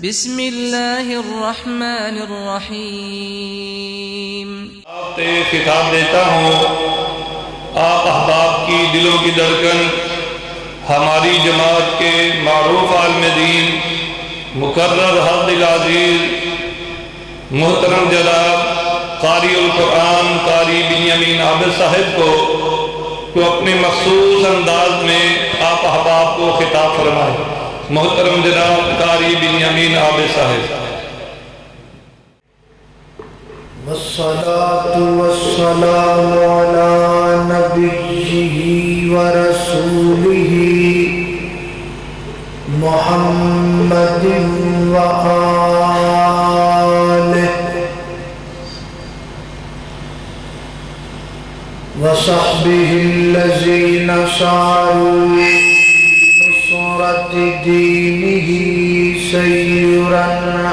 بسم اللہ الرحمن الرحیم۔ آپ سے خطاب دیتا ہوں، آپ احباب کی دلوں کی دھڑکن، ہماری جماعت کے معروف عالم دین مقرر حد العزیز محترم جناب قاری القرآن قاری بنیامین عابد صاحب کو اپنے مخصوص انداز میں آپ احباب کو خطاب فرمائیں۔ محترم جناب قاری بنیامین عابد صاحب۔ والصلاة والسلام على نبيه ورسوله محمد وآله وصحبه الذين ساروا نصرة دينه سيرا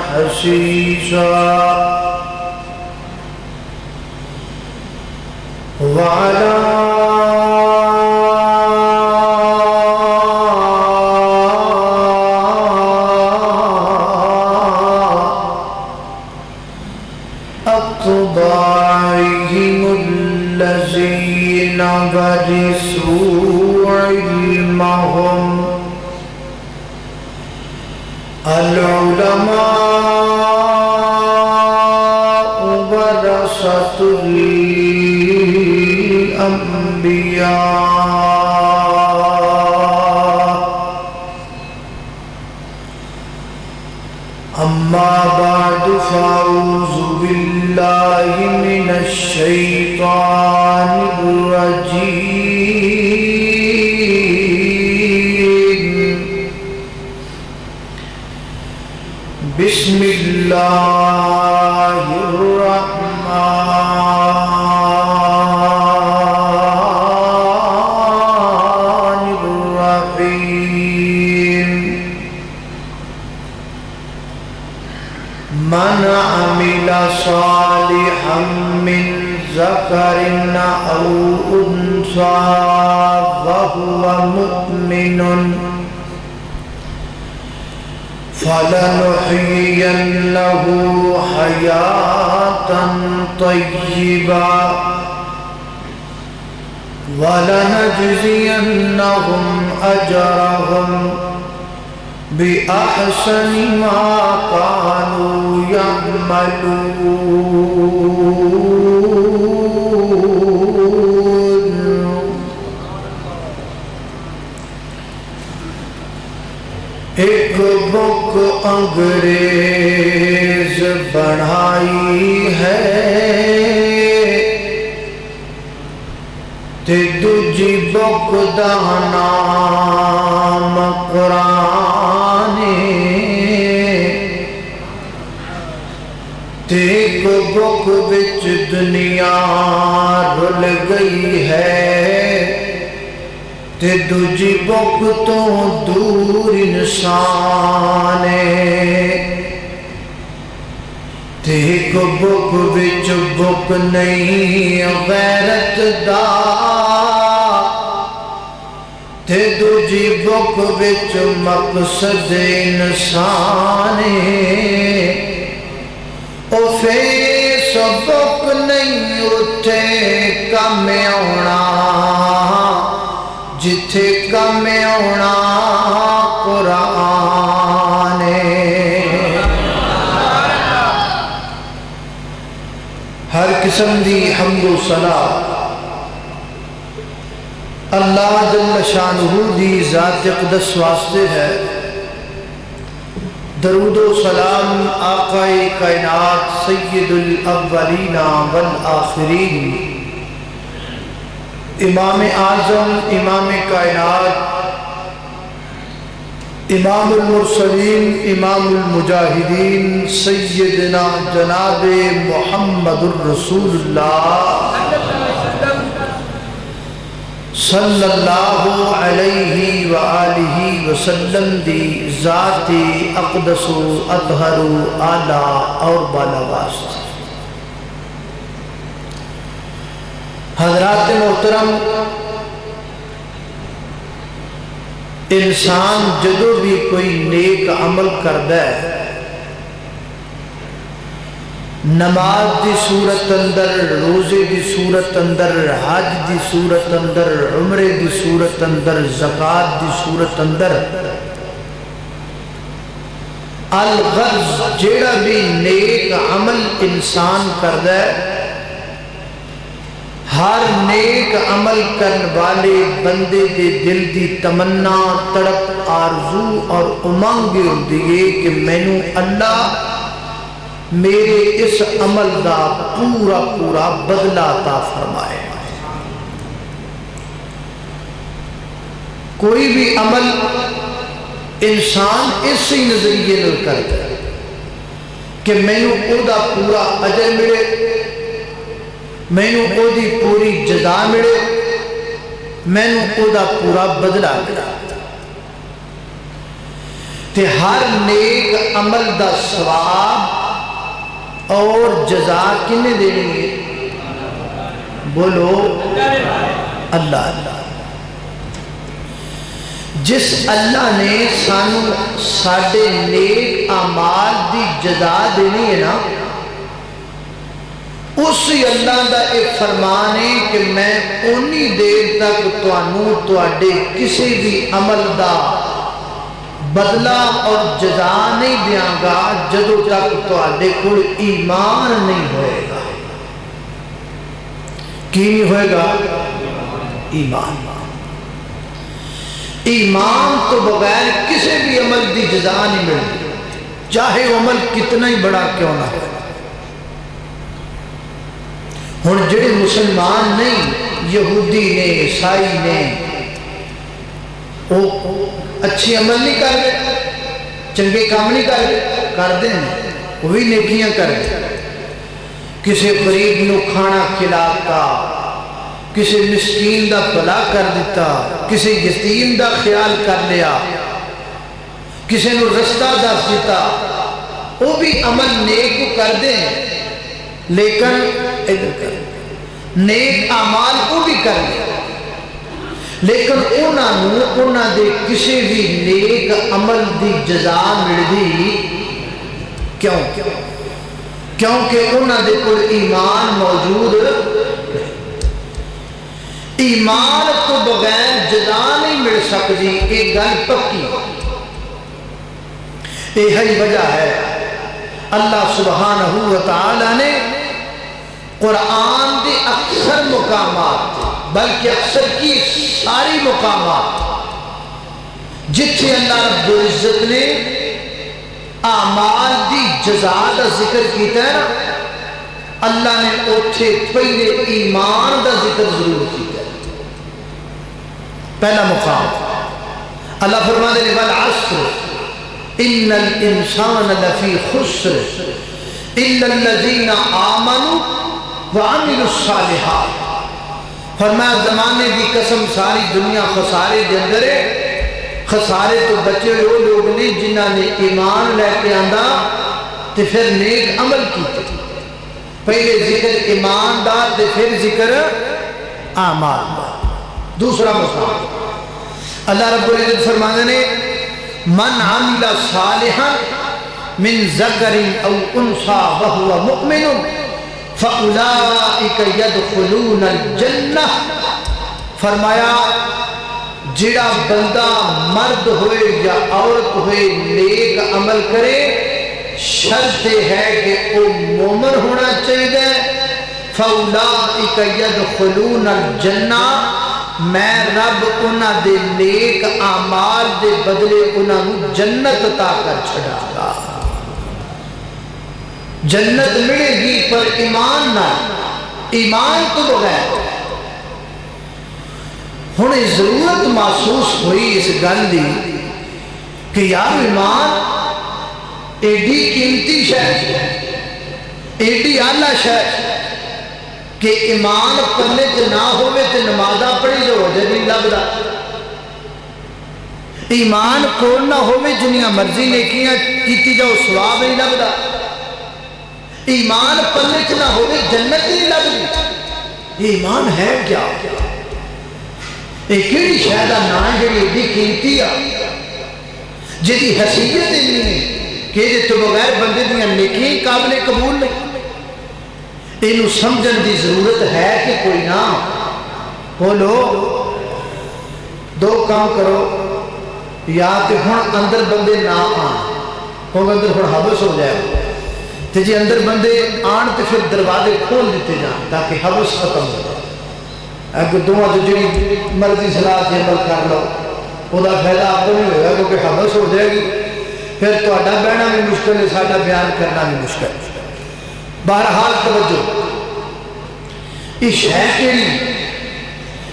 حسيسا وعلى أتباعهم الذين ورثوا علمهم العلماء ورثة الأنبياء أما بعد فأعوذ بالله من الشيطان الرجيم بسم الله الرحمن الرحيم من عمل صالحا من ذكر أو أنثى وهو مؤمن فلنحيينه حياة طيبة ولنجزينهم أجرهم بأحسن ما كانوا يعملون۔ ایک بک انگریز بنائی ہے تے دوجی بک دا نام قرآن تے ایک بک وچ دنیا رل گئی ہے تے دوجی بک تو دور انسان تے ایک بک وچ بک نہیں غیرت دا تے دوجی بک وچ مقصد انسان او فیس بک نہیں اتھے کم آنا جتھے کم آنا قرآن ہر قسم دی حمد و ثنا اللہ جل شانہ دی ذات اقدس واسطے ہے۔ درود و سلام آقا کائنات سید الاولین والآخرین امام اعظم امام کائنات امام المرسلین امام المجاہدین سیدنا جناب محمد الرسول اللہ صلی اللہ علیہ وآلہ وسلم دی ذات اقدس و اطہر و اعلیٰ اور بالاواست۔ حضرات محترم، انسان جدو بھی کوئی نیک عمل کردا ہے نماز دی صورت اندر، روزے دی صورت اندر، حج دی صورت اندر، عمرے دی صورت اندر، زکوٰۃ دی صورت اندر الغرض جیڑا بھی نیک عمل انسان کردا ہے، ہر نیک عمل کرن والے بندے دے دل دی تمنا، تڑپ، آرزو اور امنگ ہوندی ہے کہ مینوں اللہ میرے اس عمل دا پورا پورا بدلہ عطا فرمائے۔ کوئی بھی عمل انسان اسی نظریے نال کرتا ہے کہ مینوں او دا پورا اجر ملے، مینوں او دی پوری جزا ملے، مینوں او دا پورا بدلہ ملے۔ تے ہر نیک عمل دا ثواب اور جزا کنے دینی ہے؟ بولو اللہ اللہ۔ جس اللہ نے سانو ساڈے نیک اعمال دی جزا دینی ہے نا، اسی اللہ دا ایک فرمان ہے کہ میں اونی دیر تک تانوں تواڈے کسی بھی عمل دا بدلہ اور جزا نہیں دیاں گا جدوں تک تواڈے کول ایمان نہیں ہوئے گا۔ کی نہیں ہوئے گا؟ ایمان۔ ایمان تو بغیر کسی بھی عمل دی جزا نہیں ملتی، چاہے وہ عمل کتنا ہی بڑا کیوں نہ ہو۔ ہن جڑے مسلمان نہیں، یہودی نے، عیسائی نے، وہ اچھی عمل نہیں کر رہے، چنگے کام نہیں کر رہے، کر دیں وہ بھی نیکیاں کر رہے، کسی غریب نو کھانا کھلاتا، کسی مسکین دا بھلا کر دیتا، کسی یتیم دا خیال کر لیا، کسی نو رستہ دس دیتا، وہ بھی عمل نیک کر دیں، لیکن نیک اعمال وہ بھی کر دیں، لیکن انہاں دے کسی بھی نیک عمل دی جزا ملدی کیوں؟ کیونکہ انہاں دے کول ایمان موجود، ایمان تو بغیر جزا نہیں مل سکتی، ایک گل پکی۔ یہی وجہ ہے اللہ سبحانہ و تعالی نے قرآن دے اکثر مقامات، بلکہ اکثر کی ساری مقامات جتھے اللہ رب العزت نے اعمال دی جزا دا ذکر کیتا ہے، اللہ نے اوتھے پہلے ایمان دا ذکر ضرور کیتا ہے۔ پہلا مقام اللہ فرماتے ہیں والعصر ان الانسان لفی خسر الا الذین آمنوا وعملوا الصالحات۔ فرمایا زمانے کی قسم ساری دنیا خسارے دے اندر ہے، خسارے تو بچے وہ لوگ نہیں جنہاں نے ایمان لے کے آندا تے پھر نیک عمل کیتے۔ پہلے ذکر ایمان دا تے پھر ذکر اعمال دا۔ دوسرا مقام اللہ رب العزت فرماتے ہیں من عمل صالحا من ذکر او انثى وهو مؤمن فَأُولَئِكَ يَدْخُلُونَ الْجَنَّةِ۔ فرمایا جڑا بندہ مرد ہوئے یا عورت ہوئے نیک عمل کرے، شرط ہے کہ وہ مومن ہونا چاہیے۔ فَأُولَئِكَ يَدْخُلُونَ الْجَنَّةِ، میں رب انہاں دے نیک اعمال دے بدلے انہاں جنت عطا کر چھڑا گا۔ جنت ملے گی پر ایمان نہ، ایمان تو بغیر۔ ہن ضرورت محسوس ہوئی اس گل دی کہ یار ایمان ایڈی قیمتی شے، ایڈی اعلیٰ شے کہ ایمان پلے چ نہ ہوئے تے نمازاں پڑھی جو اجر نہیں لبدا، ایمان کول نہ ہوئے جنیاں مرضی نیکیاں کیتی جاؤ ثواب نہیں لبدا، ایمان پلے چ نہ ہوئے جنت نہیں لبدی۔ ایمان ہے کیا؟ یہ کیڑی شے دا نام ہے جڑی ایڈی قیمتی آ، جدی حیثیت نہیں ہے کہ یہ تو بغیر بندے دیاں نیکیاں قابل قبول نہیں۔ یہ سمجھن دی ضرورت ہے کہ کوئی نہ؟ بولو، دو کام کرو، یا کہ ہن اندر بندے نہ آن، کیونکہ اندر ہن حبس ہو جائے، تو جی اندر بندے آن تو پھر دروازے کھول دیتے جان تاکہ حبس ختم ہو جائے۔ اگر دونوں جو جی مرضی صلاح سے عمل کر لو، وہ فائدہ آپ کو نہیں ہوگا کیونکہ حبس ہو جائے گی، پھر تو بہنا بھی مشکل ہے، ساڈا بیان کرنا بھی مشکل ہے۔ بہرحال توجہ، یہ شے کیڑی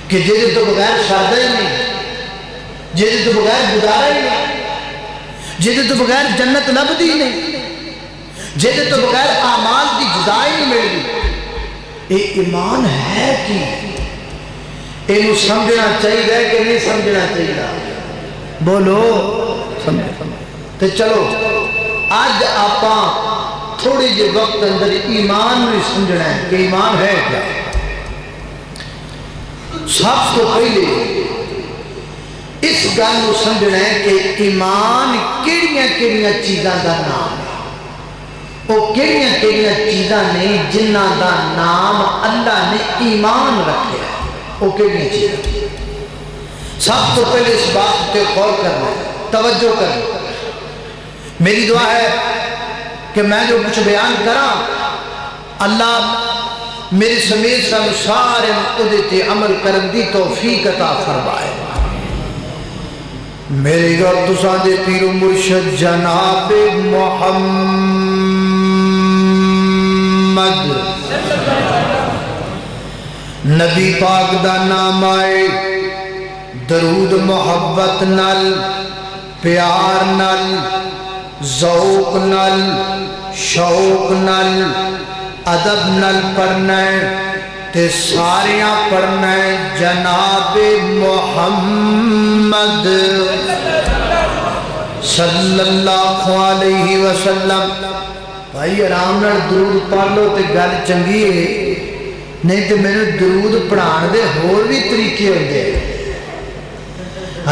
کہ جہدے تو بغیر سردا ہی نہیں، جہدے تو بغیر گزارا ہی نہیں، جہدے تو بغیر جنت لبدی نہیں، جہدے تو بغیر اعمال کی جزا ہی نہیں ملتی۔ یہ ایمان ہے کہ یہ سمجھنا چاہیے کہ نہیں سمجھنا چاہیے؟ بولو سمجھے۔ تو چلو اج آپ تھوڑے جے وقت اندر ایمان میں سمجھنا ہے کہ ایمان ہے کیا۔ سب تو پہلے اس گل کو سمجھنا ہے کہ ایمان کیڑیاں کیڑیاں چیزاں کا نام ہے، وہ کیڑیاں کیڑیاں چیزاں نے جنہ دا نام اللہ نے ایمان رکھے ہے، وہ کیڑیاں چیزاں۔ سب تو پہلے اس بات پہ غور کرنا ہے، توجہ کرنا۔ میری دعا ہے کہ میں جو کچھ بیان کرا اللہ میرے سمیت سب سارے مقتدی عمل کرن دی توفیق عطا فرمائے۔ میرے گھر تساں دے پیر و مرشد جناب محمد نبی پاک دا نام آئے، درود محبت نل، پیار نل، ذوق نل، شوق نل، ادب نل پڑھنا ہے تے ساریاں پڑھنا ہے جناب محمد صلی اللہ علیہ وسلم۔ بھائی آرام نال درود پڑھ لو تے گل چنگی ہے، نہیں تے میرے درود پڑھان دے ہور بھی طریقے ہوندے۔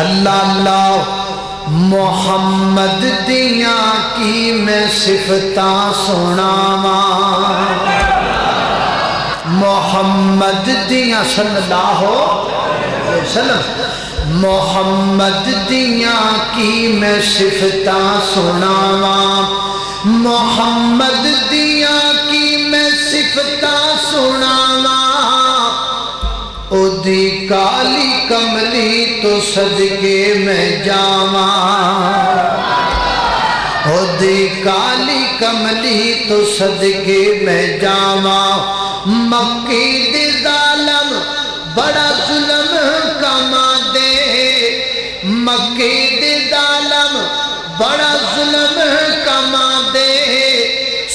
اللہ اللہ محمد دیاں کی میں صفتاں سناواں، محمد دیاں صلی اللہ علیہ وسلم، محمد دیاں کی میں صفتاں سناواں، محمد دیاں کی میں صفتاں سناواں، او دی کالی کملی تو صدقے میں جاواں، او دی کالی کملی تو صدقے میں جاواں، مکی دے ظالم بڑا ظلم کما دے، مکی دے ظالم بڑا ظلم کما دے،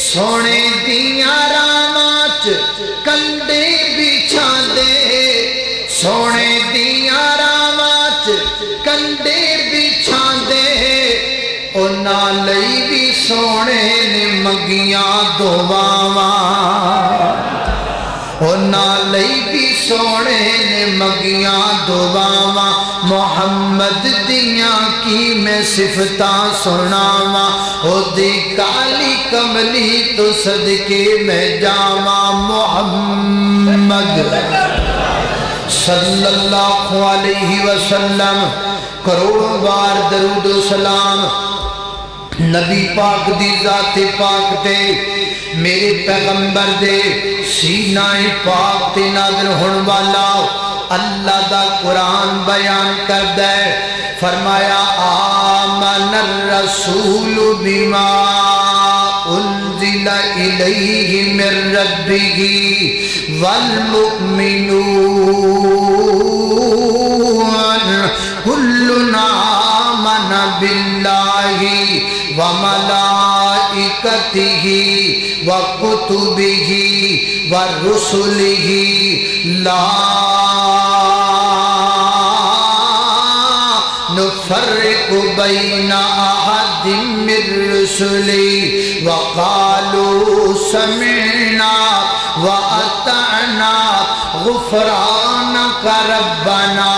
سونے دیاں راماں کنڈے بچھا دے، سونے دیاں راماں کنڈے بچھا دے، او نالئی بھی سونے نے منگیاں دعواواں، او نالئی بھی سونے نے منگیاں دعواواں، محمد دیاں کی میں صفتاں سناواں، او دی کالی کملی تو صدقے میں جاواں، محمد صلی اللہ علیہ وسلم کروڑوں بار درود و سلام نبی پاک دی ذات پاک تے، میرے پیغمبر دے سینہ پاک تے نازل ہون والا اللہ دا قرآن بیان کر دے، فرمایا آمن الرسول بما انزل الیہ من ربہ والمؤمنون کل آمن باللہ وملائکتہ وکتبہ ورسلہ لا نفرق بین احد من رسلہ وقالوا سمعنا وأطعنا غفرانك ربنا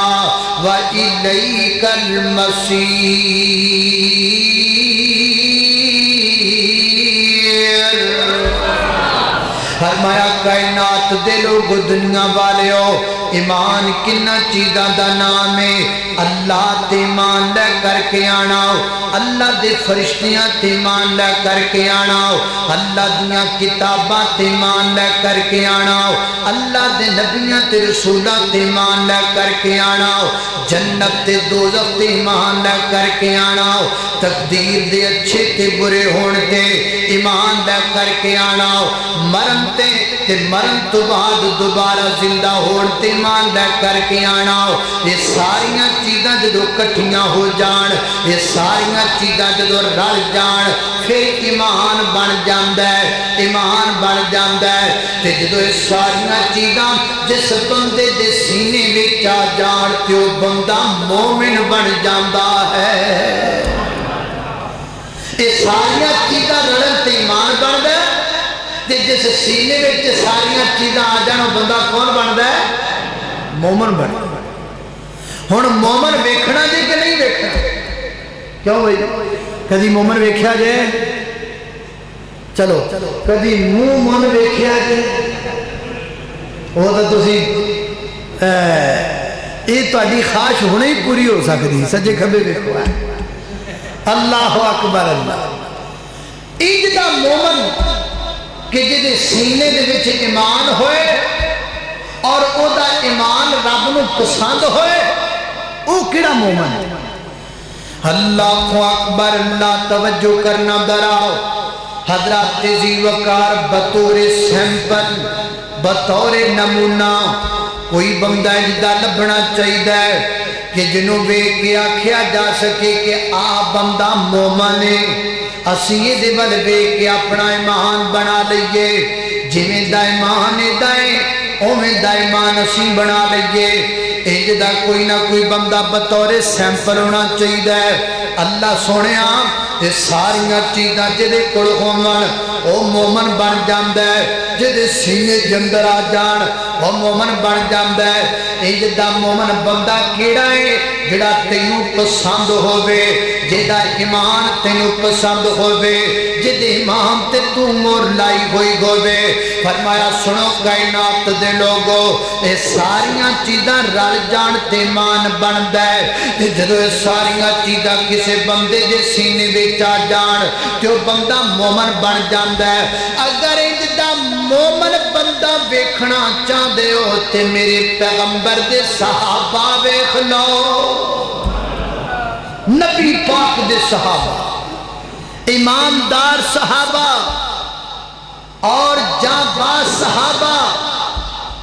وإليك المصير۔ فرمایا کائنات دے لوگ دنیا والے ہو ایمان کنا چیزاں دا نام ہے اللہ تے ایمان لے کر کے آنا ہو اللہ دے فرشتیاں تے ایمان لے کر کے آنا ہو اللہ دیاں کتاباں تے ایمان لے کر کے آنا ہو اللہ دے نبیاں تے رسولاں تے ایمان لے کر کے آنا ہو جنت تے دوزخ تے ایمان لے کر کے آنا ہو تقدیر دے اچھے تے برے ہون تے ایمان لے کر کے آنا ہو مرن تے مرن تو بعد دوبارہ زندہ ہون تے ایمان لے کر کے آنا ہو یہ ساریاں چیزاں جدو کٹھیاں ہو جان یہ ساریاں چیزاں جدو رل جان پھر ایمان بن جاندا ہے ایمان بن جاندا ہے تے جدو یہ ساریاں چیزاں جس بندے دے سینے وچ آ جان تے وہ بندہ مومن بن جاندا ہے یہ ساریاں چیزاں رلن تے ایمان بندا ہے تے جس سینے وچ ساریاں چیزاں آ جان بندہ کون بندا ہے مومن بندا ہے ہن مومن ویکھنا جے کہ نہیں ویکھنا کیوں بھائی کدی مومن ویکھیا جے چلو کدی مومن ویکھیا جے وہ تو تسی یہ تہاڈی خواہش ہونے ہی پوری ہو سکتی سجے کھبے ویکھو اللہ اکبر اللہ انج دا مومن کہ جدے سینے دے وچ ایمان ہوئے اور او دا ایمان رب نو پسند ہوئے او کیڑا مومن ہے اللہ اکبر اللہ توجہ کرنا دراؤ حضرات ذی وقار بطور سیمپل بطور نمونہ کوئی بندہ جدا لبنا چاہیے کہ جنوں بے کے آکھیا جا سکے کہ آ بندہ مومن ہے اسی یہ دے ول بے کے اپنا ایمان بنا لئیے جویں دا ایمان دائیں اویں دا ایمان اسی بنا لئیے انج دا کوئی نہ کوئی بندہ بطور سیمپل ہونا چاہیے اللہ سونیا یہ ساریاں چیزاں جدے کول ہون او مومن بن جاندا ہے جدے سینے دے اندر آ جان او مومن بن جاندا ہے انج دا مومن بندہ کیڑا ہے جڑا تینوں پسند ہووے جدا ایمان تینوں پسند ہووے جدے ایمان تے تو مور لائی ہوئی ہووے فرمایا سنو کائنات دے لوگو اے ساریاں چیزاں رل جان تے ایمان بندا ہے تے جدوں اے ساریاں چیزاں کسے بندے دے سینے وچ آ جان تے او بندہ مومن بن جاندا ہے اگر انج دا مومن بندہ ویکھنا چاہندے ہو تے میرے پیغمبر دے صحابہ ویکھ لو نبی پاک دے صحابہ ایماندار صحابہ اور جانباز صحابہ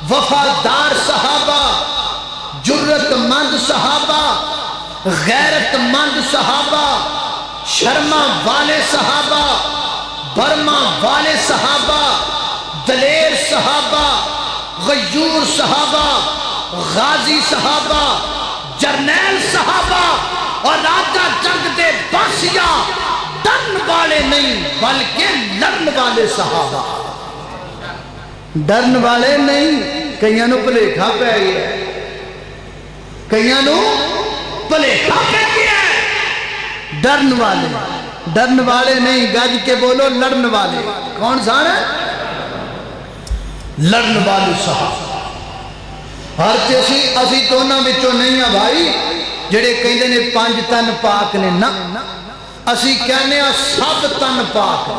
وفادار صحابہ جرت مند صحابہ غیرت مند صحابہ شرما والے صحابہ برما والے صحابہ دلیر صحابہ غیور صحابہ غازی صحابہ جرنیل صحابہ اور راجہ جنگ دے بخشیاں ڈرن والے نہیں بلکہ لڑن والے صحابہ ڈرن والے نہیں کئیاں نو بھلیکھا پہ گیا کئیاں نو بھلیکھا پہ گیا ڈرن والے نہیں گج کے بولو لڑن والے کون سا ہے لڑن والے صحابہ ہر چیسی اسی دونوں بچوں نہیں ہیں بھائی جڑے کہندے نے 5 تن پاک نے نا اسی کہنے ہیں سب تن پاک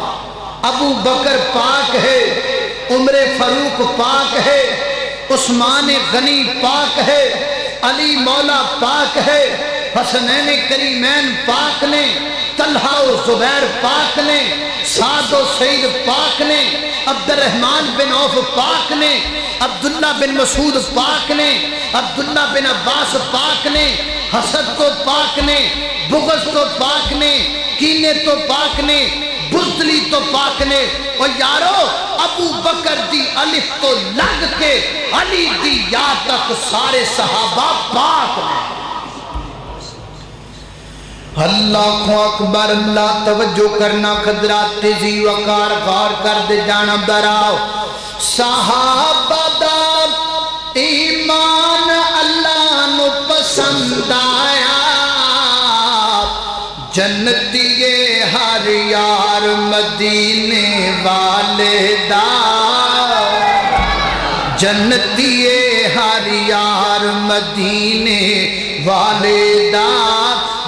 ابو بکر پاک ہے عمر فاروق پاک ہے عثمان غنی پاک ہے علی مولا پاک ہے حسنین کریمین پاک نے طلحہ و زبیر پاک نے سعد و سعید پاک نے عبد الرحمن بن عوف پاک نے عبداللہ بن مسعود پاک نے عبداللہ بن عباس پاک نے حسد تو پاک نے بغض تو پاک نے کینے تو پاک نے بزدلی تو پاک نے اور یارو ابو بکر دی الف تو لگ کے علی دی یا تک سارے صحابہ پاک نے اللہ اکبر اللہ توجہ کرنا خضرات ذی وقار غور کر دے جانا براؤ صحابہ دا ایمان اللہ نو پسند آیا جنتی ہر یار مدینے والے دا جنتی ہر یار مدینے والے دا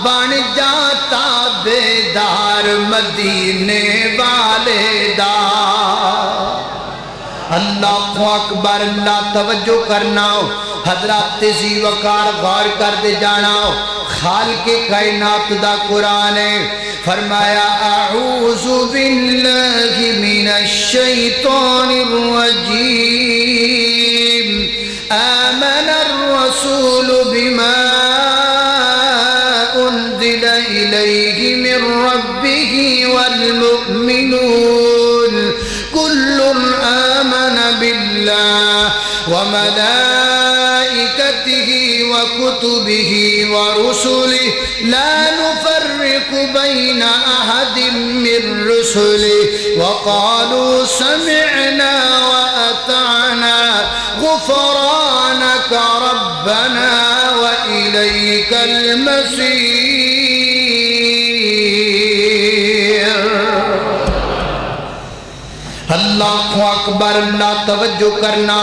بن جاتا بیدار مدینے والے دا اللہ اکبر اللہ توجہ کرنا حضرات ذی وقار غور کر دے جانا خالق کائنات دا قرآن ہے فرمایا اعوذ باللہ من الشیطان الرجیم آمن الرسول بما انزل الیہ من ربہ والمؤمنون کل آمن باللہ وملائکتہ وكتبه ورسله لا نفرق بين أحد من رسله وقالوا سمعنا وأطعنا غفرانك ربنا وإليك المصير اللہ اکبر اللہ توجہ کرنا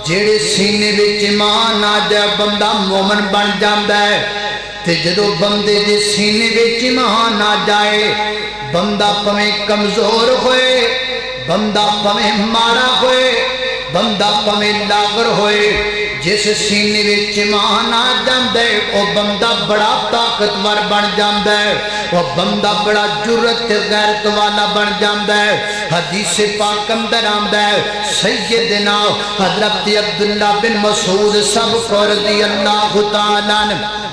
جیڑے سینے وچ ایمان آ جائے بندہ مومن بن جاندا ہے تے جدو بندے دے سینے وچ ایمان آ جائے بندہ پویں کمزور ہوئے بندہ پویں مارا ہوئے بندہ پویں لاغر ہوئے جس سینے وچ ایمان آ جاندا ہے او بندہ بڑا طاقتور بن جاندا ہے وہ بندہ بڑا جرت غیرت والا بن جاندا ہے حدیث پاک اندر آندا ہے سیدنا حضرت عبداللہ بن مسعود سب رضی اللہ تعالیٰ عنہ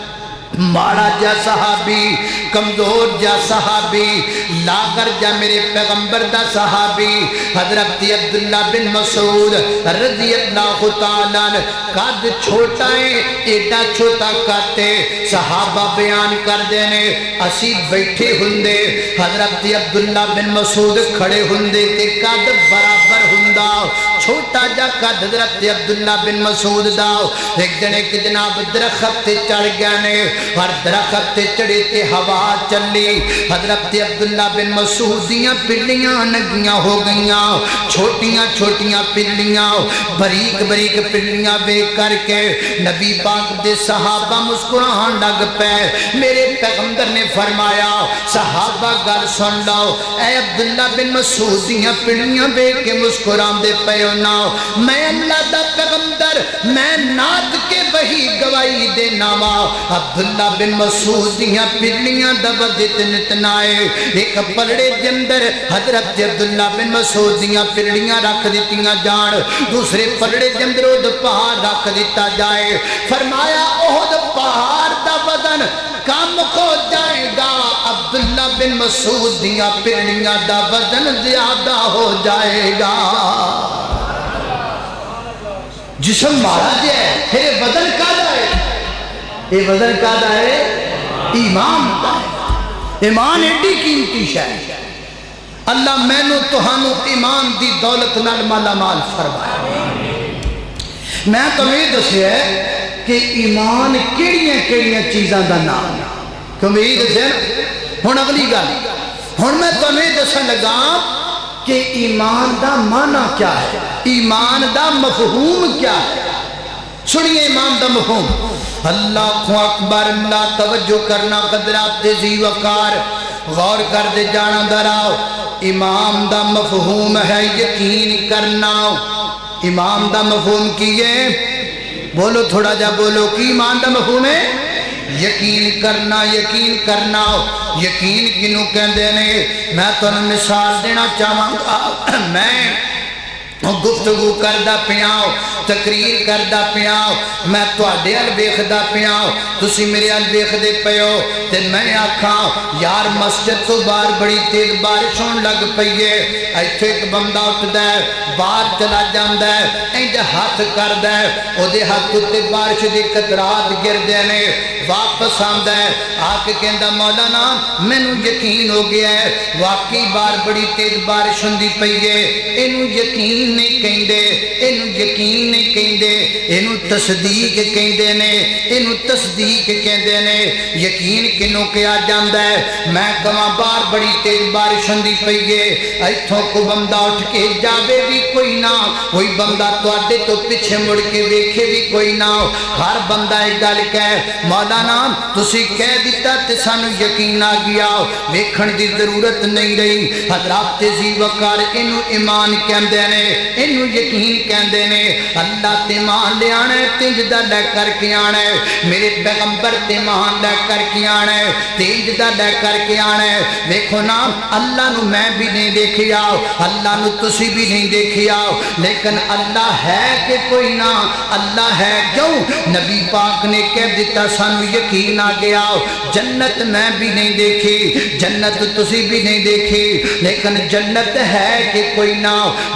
مارا جا صحابی کمزور جا صحابی لاغر جا میرے پیغمبر دا صحابی حضرت عبداللہ بن مسعود رضی اللہ تعالیٰ عنہ قد چھوٹا ہے ایڈا چھوٹا کرتے صحابہ بیان کر دینے اسی بیٹھے ہندے حضرت عبداللہ بن مسعود کھڑے ہندے تے قد برابر ہندہ چھوٹا جا قد حضرت عبداللہ بن مسعود دا ایک دن ایک جناب درخت تے چڑھ گیا نے اور درخت تے چڑھے تے ہوا چلی حضرت عبداللہ بن مسعود دیاں پلیاں نگیاں ہو گئیاں چھوٹیاں چھوٹیاں پلیاں بریک بریک پلیاں بے کر کے نبی پاک دے صحابہ مسکران لگ پے میرے پیغمبر نے فرمایا صحابہ گل سن لو اے عبداللہ بن مسعود دیاں پلیاں بے کے مسکران دے پے ہونا میں اللہ دا پیغمبر میں نات کے وہی گواہی دے ناما عبداللہ بن مسعود دیاں پلیاں دبدت نتنائے ایک پلڑے جندر حضرت عبداللہ بن مسعود دیاں پلیاں رکھ دیتیاں جان دوسرے پلڑے جندر اود پہاڑ رکھ دیتا جائے فرمایا احد پہاڑ دا وزن کم ہو جائے گا عبداللہ بن مسعود دیاں پلیاں دا وزن زیادہ ہو جائے گا جسم مارا جائے پھر وزن کا جائے یہ وزن کا جائے ایمان کا ہے ایمان ایڈی قیمتی شے اللہ میں نو تہانو ایمان دی دولت نال مالا مال فرمائے میں تمہیں دسیا ہے کہ ایمان کیڑیاں چیزاں دا نام تمہیں دسیا ہن اگلی گل ہن میں تمہیں دسن لگا کہ ایمان دا معنی کیا ہے ایمان دا مفہوم کیا ہے سنیے ایمان دا مفہوم اللہ اکبر اللہ توجہ کرنا قدرات ذی وقار غور کر دے جانا دراؤ ایمان دا مفہوم ہے یقین کرنا ایمان دا مفہوم کیے بولو تھوڑا جا بولو کی ایمان دا مفہوم ہے یقین کرنا یقین کرنا یقین کنوں کہندے نے میں تو مثال دینا چاہاں گا میں گفتگو کردہ پیاؤ تقریر کردہ پیاؤ میں تواڈے ال ویکھدا پیاؤ تسی میرے ال ویکھدے پیو تے میں آکھاں یار مسجد تو باہر بڑی تیز بارش ہون لگ پئی ہے ایتھے ایک بندہ اٹھدا ہے باہر چلا جاندا ہے انج ہاتھ کردا ہے اودے ہاتھ تے بارش دی قطرات گردے نے واپس آندا ہے آ کے کہندا مولانا مینوں یقین ہو گیا ہے واقعی باہر بڑی تیز بارش ہوندی پئی ہے اینوں یقین نہیں کہندے اینوں یقین نہیں کہندے، اینو تصدیق کہندے نے، اینو تصدیق کہندے نے۔ یقین کنوں کیا جاندا ہے؟ میں کہاں بار بڑی تیز بارش ہوندی پئی ہے، ایتھوں کو بندہ اٹھ کے جاوے بھی کوئی نہ، کوئی بندہ تواڈے تو پیچھے مڑ کے ویکھے بھی کوئی نہ، ہر بندہ ایک گل کہے مولانا تسی کہہ دیتا تے سانو یقین آ گیا، ویکھن دی ضرورت نہیں رہی۔ حضرات ذی وقار اینو ایمان کہندے نے، اینو یقین کہندے نے۔ اللہ تے مان لے آنا ہے، تنج دا لے کر کے آنا ہے، میرے پیغمبر تے مان لے کر کے آنا ہے، تنج دا لے کر کے آنا ہے۔ دیکھو نا اللہ نو میں بھی نہیں دیکھیا، اللہ نو تسی بھی نہیں دیکھیا، لیکن اللہ ہے کہ کوئی نہ، اللہ ہے کیوں؟ نبی پاک نے کہہ دیتا سانو یقین آ گیا۔ جنت میں بھی نہیں دیکھی، جنت تسی بھی نہیں دیکھی، لیکن جنت ہے کہ کوئی نہ،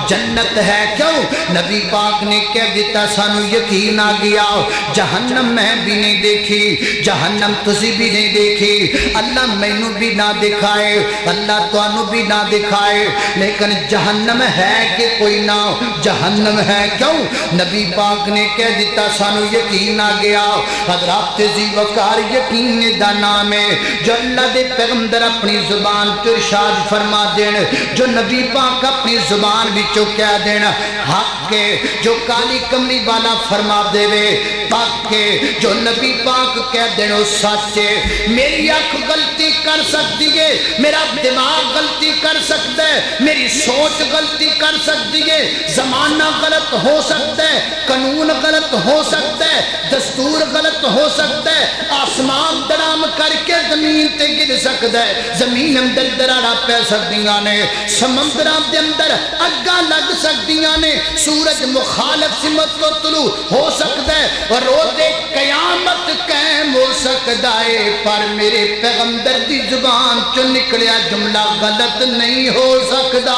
جنت ہے کیوں؟ نبی پاک نے کہہ دیتا سانو یقین آ گیا۔ جہنم میں بھی نہیں دیکھی، جہنم تسی بھی نہیں دیکھی، اللہ مینو بھی نہ دکھائے، اللہ توانو بھی نہ دکھائے، لیکن جہنم ہے کہ کوئی نہ، جہنم ہے کیوں؟ نبی پاک نے کہہ دیتا سانو یقین آ گیا۔ حضرات ذی وقار یقین دا نام ہے جو اللہ دے پیغمبر اپنی زبان تو ارشاد فرما دین، جو نبی پاک اپنی زبان وچوں کہہ دین حق کے، جو کالی کملی والا فرما دے وے پاک کے، جو نبی پاک کہہ دین او سچ ہے۔ میری آنکھ غلطی کر سکتی ہے، میرا دماغ غلطی کر سکتا ہے، میری سوچ غلطی کر سکتی ہے، زمانہ غلط ہو سکتا ہے، قانون غلط ہو سکتا ہے، دستور غلط ہو سکتا ہے، آسمان دڑام کر کے زمین تے گر سکتا ہے، زمین اندر درارا پہ سکتیاں نے، سمندراں دے اندر اگا لگ سکتیاں نے، سورج مخالف سمت کو طلوع ہو سکتا ہے، اور روز قیامت قائم ہو سکتا ہے، پر میرے پیغمبر دی زبان چو نکلیا جملہ غلط نہیں ہو سکتا۔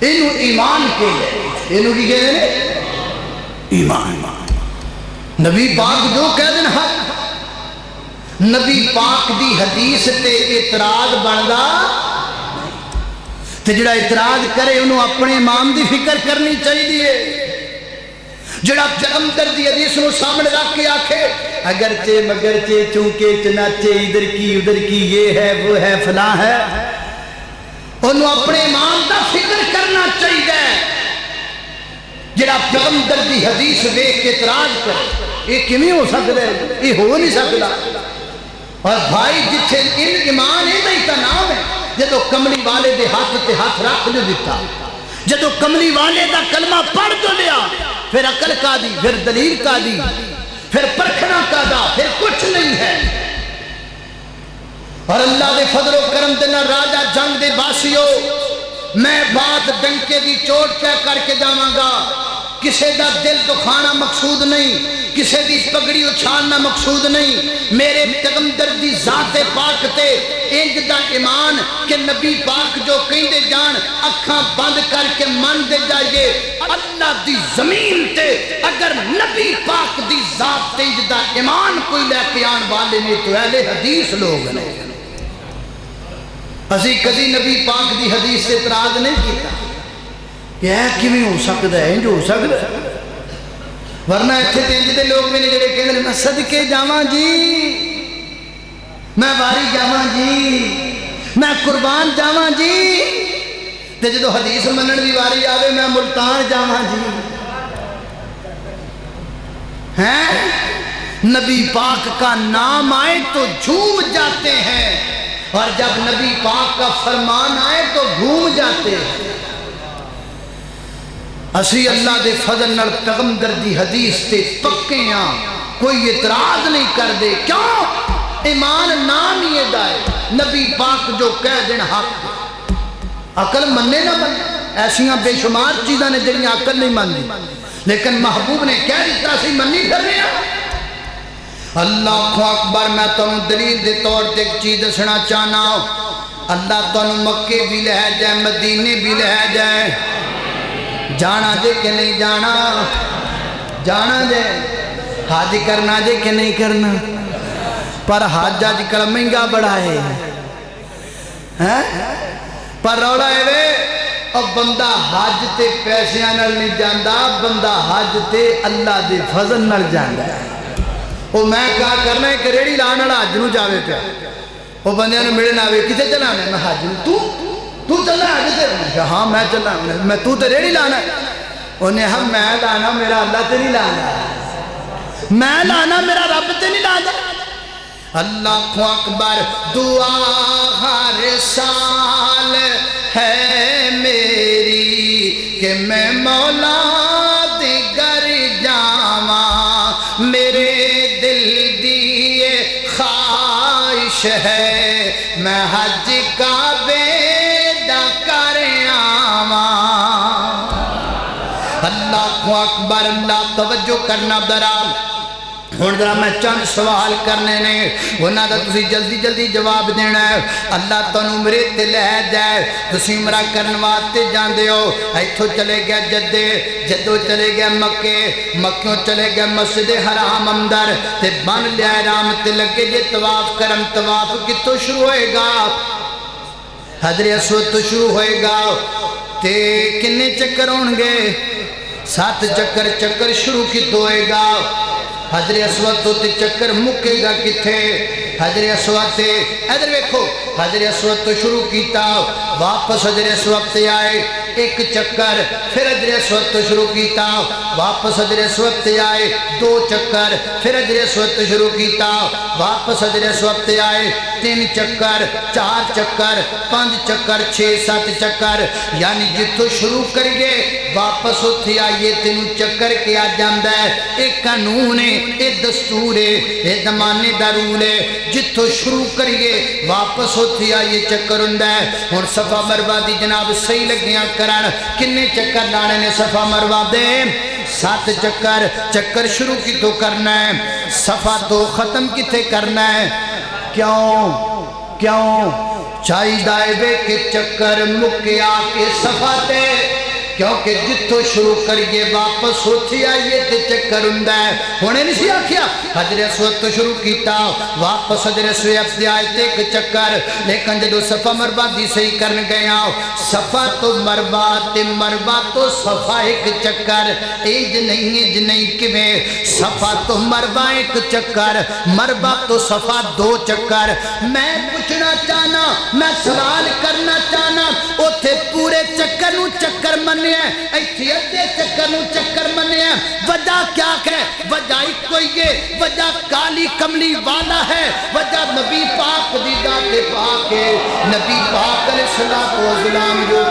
اینو ایمان کے لئے، اینو کی کہہ دیں ایمان۔ نبی پاک جو کہہ دیں حق، نبی پاک دی حدیث تے اعتراض بندا تے جڑا اعتراض کرے انہوں اپنے امام دی فکر کرنی چاہیے، جڑا پیغمبر دی حدیث نو سامنے رکھ کے آکھے اگرچہ مگرچہ چونکہ چنانچہ ادھر کی یہ ہے وہ ہے فلاں ہے، انہوں اپنے امام دا فکر کرنا چاہیے۔ جڑا پیغمبر دی حدیث دیکھ کے اعتراض کرے یہ کیویں ہو سکتا ہے؟ یہ ہو نہیں سکتا۔ اور بھائی جتھے ان ایمان یہ ہی کا نام ہے، جدو کملی والے دے ہاتھ تے ہاتھ رکھ جو دیتا، جدو کملی والے دا کلمہ پڑھ جو لیا، پھر عقل کا دی، پھر دلیل کا دی، پھر پرکھنا کا دا، پھر کچھ نہیں ہے۔ اور اللہ دے فضل و کرم دینا راجہ جنگ دے باسیو، میں بات ڈنکے دی چوٹ پہ کر کے جاواں گا، کسے دا دل دکھانا مقصود نہیں، کسے دی پگڑی اچھالنا مقصود نہیں، میرے پیغمبر دی ذات پاک تے انج دا ایمان کہ نبی پاک جو کہندے جان اکھاں بند کر کے من دے جائیے، اللہ دی زمین تے اگر نبی پاک دی ذات تے انج دا ایمان کوئی لے کے آن والے نے تو اہل حدیث لوگ نے۔ اسی کدی نبی پاک دی حدیث سے اعتراض نہیں کیتا کہ اے کیویں ہو سکتا ہے، انج ہو سکتا ہے، ورنہ اتھے تینج دے لوگ میں نے جڑے کہندے نے میں صدقے جاواں جی، میں واری جاواں جی، میں قربان جاواں جی، تے جدو حدیث منن دی واری آوے میں ملتان جاواں جی۔ ہیں نبی پاک کا نام آئے تو جھوم جاتے ہیں، اور جب نبی پاک کا فرمان آئے تو گھوم جاتے ہیں۔ اسی اللہ دے فضل نال پیغمبر دی حدیث تے پکے ہاں، کوئی اعتراض نہیں کر دے، کیوں؟ ایمان نام ہی دائے، نبی پاک جو کہہ دین حق، عقل مننے نہ بنے، ایسیاں بے شمار چیزاں نے جڑیاں عقل نہیں مان دی، لیکن محبوب نے کہہ دیتا سی منی کر رہے ہیں۔ اللہ اکبر، میں تم دلیل دے طور تے ایک چیز دسنا چاہنا، اللہ تم مکے بھی لے جائے، مدینے بھی لے جائے، جانا جے کہ نہیں جانا، جانا جے، حج کرنا جے کہ نہیں کرنا، پر حج آج کل مہنگا بڑھا ہے، پر رولا ہے وے اور بندہ حج تے پیسیاں نال نہیں جاندا، بندہ حج تے اللہ دے فضل نال جاندا ہے۔ وہ میں کہا کرنا ہے کہ ریڑی لان والا حج نو جاوے پیا، وہ بندیاں نو ملن آوے کتے چلا ہے، میں حج نو تو چلنا حج تے؟ میں کہا ہاں میں چلنا، میں تو تے ریڑی لانا ہے؟ انہیں ہم میں لانا میرا اللہ تے نہیں لانا، میں لانا میرا رب تے نہیں لانا۔ اللہ کو اکبر دعا ہر سال ہے میری کہ میں مولا دے گھر جاواں، میرے دل دی خواہش ہے میں حج کعبے دا کر آواں۔ اللہ کو اکبر، اللہ توجہ کرنا درال۔ ہن ذرا میں چند سوال کرنے نے، انہاں دا تسی جلدی جلدی جواب دینا ہے۔ اللہ تانوں عمرے تے لے جائے، تسی عمرہ کرن واسطے جاندے ہو، ایتھوں چلے گئے جدے، جدوں چلے گئے مکے، مکیوں چلے گئے مسجد حرام اندر تے بن لیا احرام تے لگے جے طواف کرن۔ طواف کتوں شروع ہوئے گا؟ حجر اسود تو شروع ہوئے گا تے کنے چکر ہون گے؟ 7 چکر۔ چکر شروع کتوں ہوئے گا؟ حجر اسود تو تے چکر مکے گا کتھے؟ حجر اسود تے ادھر دیکھو، حجر اسود تو شروع کیتا، واپس حجر اسود تے آئے 1 چکر، پھر حجر اسود تو شروع کیتا، واپس حجر اسود تے آئے 2 چکر، پھر حجر اسود تو شروع کیتا، واپس حجر اسود تے آئے 3 چکر، 4 چکر، 5 چکر، 6 7 چکر، یعنی جتوں شروع کریے واپس اتھے آئیے تینوں چکر کیا جاندہ ہے۔ ایک قانون ہے، ایک دستور ہے، ایک زمانے دا رول ہے، جتوں شروع کریے واپس اتھے آئیے چکر ہوندہ ہے۔ ہن صفا مروہ دی جناب صحیح لگیاں کرن، کنے چکر لانے نے صفا مروہ دے؟ 7 چکر۔ چکر شروع کی تو کرنا ہے، صفا تو ختم کی تے کرنا ہے۔ کیوں چاہی دائے بے کہ چکر مکے آکے صفا تے، کیونکہ جتوں شروع کریے واپس ہوتی آئیے تے چکر ہوندہ ہے۔ ہونے نہیں سی آکھیا حجر اسود تو شروع کیتا، واپس حجر اسود تے آئے تے 1 چکر، لیکن جدو صفا مروہ دی صحیح کرن گیا، صفا تو مروہ تے مروہ تو صفا 1 چکر، ایج نہیں کیویں؟ صفا تو مروہ 1 چکر، مروہ تو صفا 2 چکر۔ میں پوچھنا چاہنا، میں سوال کرنا چاہنا، اوتھے پورے چکر نو چکر مننے ایتھی ادھے چکر نو چکر مننے ہیں، وجہ کیا ہے؟ وجہ کوئی ہے، وجہ کالی کملی والا ہے، وجہ نبی پاک دی ذات پاک ہے، نبی پاک علیہ الصلوۃ والسلام جو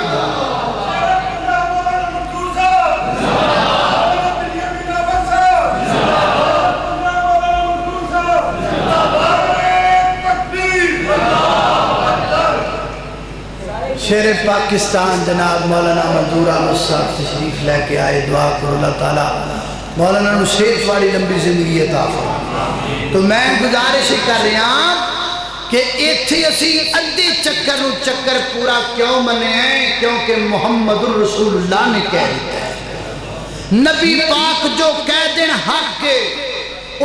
شیر پاکستان جناب مولانا منظور احمد صاحب تشریف لے کے آئے، دعا کرو اللہ تعالیٰ مولانا نو صحت والی لمبی زندگی عطا فرمائے۔ تو میں گزارش کر رہا ہوں کہ ایتھے اسی ادھے چکر نو چکر پورا کیوں منے ہیں؟ کیونکہ محمد الرسول اللہ نے کہہ دیتا ہے، نبی پاک جو کہہ دیں حق کے،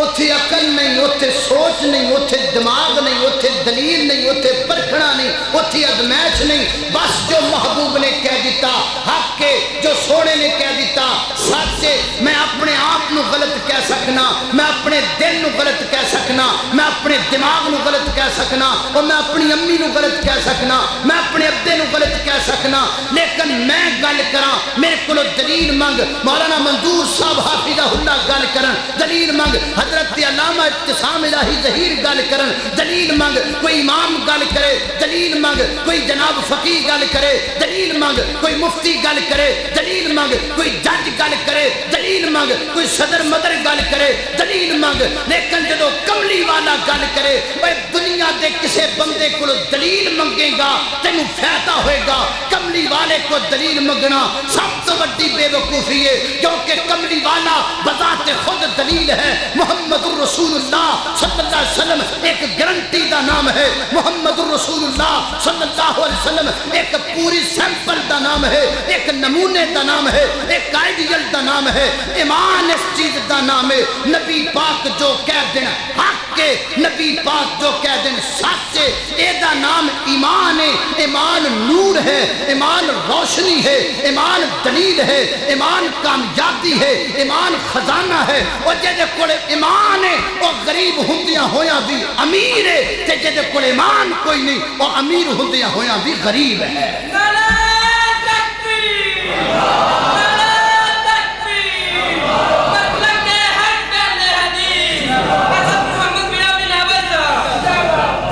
اتھے عقل نہیں، اتھے سوچ نہیں، اتھے دماغ نہیں، اتھے دلیل نہیں، اتھے پرکھنا نہیں، اتھے ادمیش نہیں، بس جو محبوب نے کہہ دیتا حق کے، جو سونے نے کہہ دیتا سچ سے۔ میں اپنے آپ نو غلط کہہ سکنا، میں اپنے دل نو غلط کہہ سکنا، میں اپنے دماغ نو غلط کہہ سکنا، اور میں اپنی امی نو غلط کہہ سکنا، میں اپنے ابے نو غلط کہہ سکنا، لیکن میں گل کراں میرے کولو دلیل منگ۔ مولانا منظور صاحب حافظہ اللہ گل کرن، دلیل منگ۔ حضرت علامہ ابتسام الہی ظہیر گل کرن، دلیل منگ۔ کوئی امام گل کرے، دلیل منگ۔ کوئی جناب فقیہ گل کرے، دلیل منگ۔ کوئی مفتی گل کرے، دلیل منگ۔ کوئی جج گل کرے، دلیل منگ۔ کوئی صدر مدر گل کرے، دلیل منگ۔ لیکن جدو کملی والا گل کرے، اے دنیا دے کسے بندے کو دلیل منگے گا تینوں فائدہ ہوئے گا۔ کملی والے کو دلیل منگنا سب تو بڑی بے وقوفی ہے، کیونکہ کملی والا بذات خود دلیل ہے۔ محمد الرسول اللہ صلی اللہ علیہ وسلم ایک گارنٹی دا دا نام ہے محمد رسول اللہ صلی اللہ علیہ وسلم، ایک پوری سیمپل دا نام ہے، ایک نمونے دا نام ہے، ایک آئیڈیل دا نام ہے، ایمان اس چیز دا نام ہے، نبی پاک جو کہہ دن حق کے، نبی پاک جو کہہ دن سچے، اے دا نام ایمان ہے۔ ایمان نور ہے، ایمان روشنی ہے، ایمان دلیل ہے، ایمان کامیابی ہے، ایمان خزانہ ہے۔ اور جیدے کوڑے ایمان ہے وہ غریب ہندیاں ہویاں بھی امیر ہے، تے جیدے کوڑے ایمان کوئی نہیں وہ امیر ہندیاں ہویاں بھی غریب ہے۔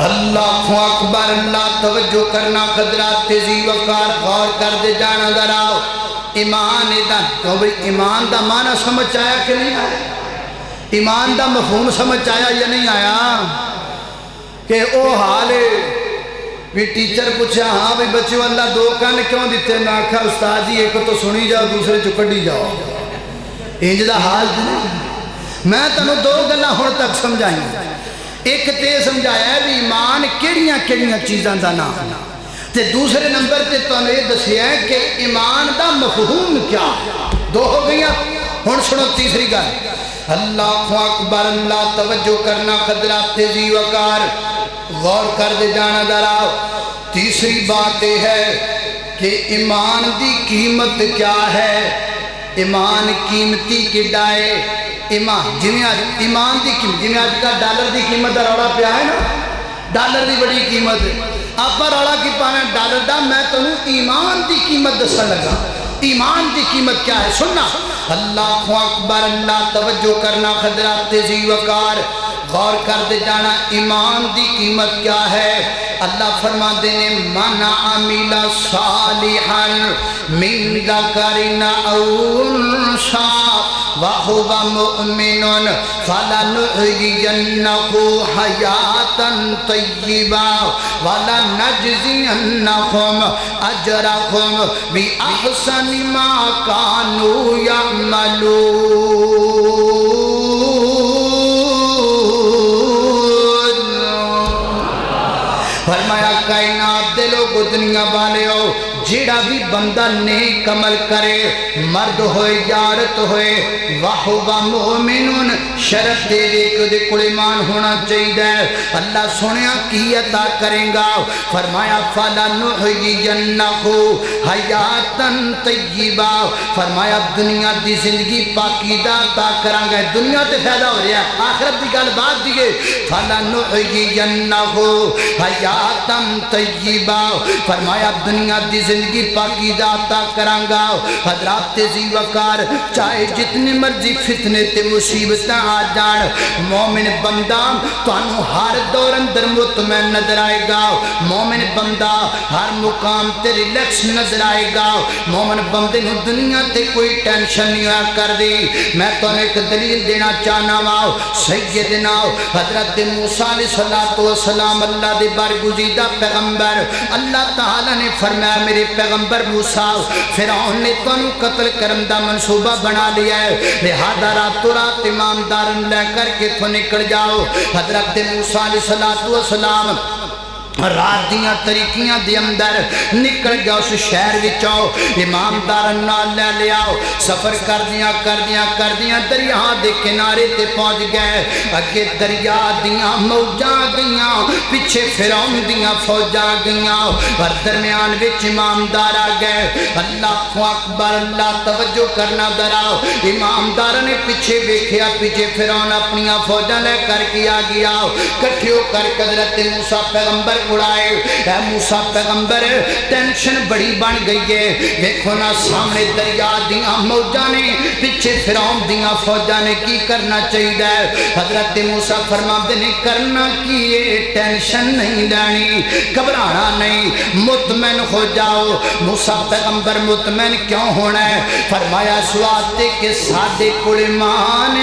اللہ اکبر، اللہ توجہ کرنا، قدرات تیزی وقار غور کر دے جانا ذرا۔ ایمان دا تو بھئی ایمان دا معنی سمجھ آیا کہ نہیں آیا؟ ایمان دا مفہوم سمجھ آیا یا نہیں آیا؟ کہ او حال ہے بھی ٹیچر پوچھا ہاں بھی بچوں اللہ دو کان کیوں دیتے؟ میں آکھا استاد جی ایک تو سنی جاؤ دوسرے چکڑی جاؤ، انج دا حال نہیں۔ میں تنوں دو گلاں ہن تک سمجھائیں، ایک تے سمجھایا ہے بھی ایمان کیڑیاں چیزاں دا نام، تے دوسرے نمبر تے تو نے دسیا ہے کہ ایمان دا مفہوم کیا ہے۔ دو ہو گئیاں، ہن سنو تیسری گل۔ اللہ اکبر، اللہ توجہ کرنا، قدرات تیزی وقار غور کر دے جانا ذرا۔ تیسری بات یہ ہے کہ ایمان دی قیمت کیا ہے، ایمان قیمتی کڈا ہے۔ ایمان دی قیمت جنہیں آج کا ڈالر دی قیمت دا روڑا پیا ہے نا، ڈالر دی بڑی قیمت ہے، آپ پر روڑا کی پانا ڈالر دا، میں تنوں ایمان دی قیمت دسن لگا۔ ایمان دی قیمت کیا ہے سننا۔ اللہ اکبر، اللہ توجہ کرنا، قدرات تیزی وقار غور کر دے جانا۔ ایمان دی قیمت کیا ہے؟ اللہ فرما دینے من عمل صالحا من ذکر او انثی وَهُوَ مُؤْمِنٌ فَلَنُحْيِيَنَّهُ حَيَاةً طَيِّبَةً وَلَنَجْزِيَنَّهُمْ أَجْرَهُمْ بِأَحْسَنِ مَا كَانُوا يَعْمَلُونَ۔ فرمایا کائنات دے لوگو دنیا والے ہو، جیڑا بھی بندہ نیک عمل کرے، مرد ہوئے جارت ہوئے، وَهُوَ مُؤْمِنٌ، شرط دے دے کہ دے کل ایمان ہونا چاہیے۔ اللہ سنیا کی عطا کریں گا، فرمایا فَلَنُحْيِيَنَّهُ حَيَاةً طَيِّبَةً، فرمایا دنیا دی زندگی پاکیزہ عطا کریں گے۔ دنیا تے فائدہ ہو رہا ہے، آخرت دی گل بات دیئے۔ فَلَنُحْيِيَنَّهُ حَيَاةً طَيِّبَةً، فرمایا دنیا دی زندگی پاکیزہ عطا کریں گا۔ حضرات تیزی وقار، چاہے جتنے مرضی فتنے تے مصیبتاں آ جان، مومن بندہ تانوں ہر دور اندر مطمئن نظر آئے گا، مومن بندہ ہر مقام تے ریلیکس نظر آئے گا، مومن بندے نو دنیا تے کوئی ٹینشن نہیں آ کر دی۔ میں تو ایک دلیل دینا چاہنا واؤ، سیدنا حضرت موسیٰ علیہ السلام اللہ دے برگزیدہ پیغمبر، اللہ تعالیٰ نے فرمایا میرے پیغمبر موسیٰ فرعون نے تو انہوں قتل کرم دا منصوبہ بنا لیا ہے، لہذا راتوں رات امام دارن لے کر کے تو نکل جاؤ۔ حضرت موسیٰ علیہ السلام رات دیاں طریقیاں دی اندر نکل گیا اس شہر وچوں، امام دارن نال لے لیاؤ، سفر کر دیاں دریا دے کنارے تے پہنچ گئے۔ اگے دریا دیاں موجاں گئیاں، پیچھے فرعون دیاں فوجاں گئیاں، اور درمیان وچ امام دار آ گئے۔ اللہ اکبر، اللہ توجہ کرنا دراؤ۔ امام دار نے پیچھے ویکھیا، پیچھے فرعون اپنیاں فوجاں لے کر کے آ گیا، کٹھے ہو کر حضرت موسیٰ پیغمبر اڑائے۔ اے موسیٰ پیغمبر ٹینشن بڑی بن گئی ہے، دیکھو نا سامنے دریا دیاں موجاں نے، پیچھے فرعون دیاں فوجاں نے، کی کرنا چاہیے؟ حضرت موسیٰ فرماتے نے کرنا کی ہے، ٹینشن نہیں لینی، گھبرانا نہیں، مطمئن ہو جاؤ۔ موسیٰ پیغمبر مطمئن کیوں ہونا ہے؟ فرمایا سواتے کہ سادے کول ایمان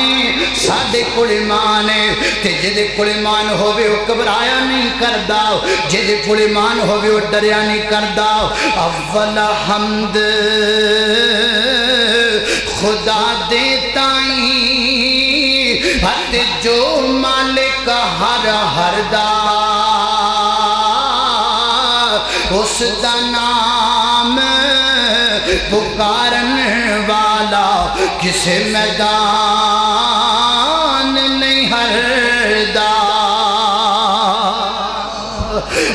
ہے، تے جدے کول ایمان ہوئے وہ گھبرایا نہیں کردا، جدے کول ایمان ہوئے وہ ڈریا نہیں کردا۔ اول حمد خدا دیتا ہی، ہت جو مالک ہر دا، اس دا نام پکارن والا کسے میدان نہیں ہردا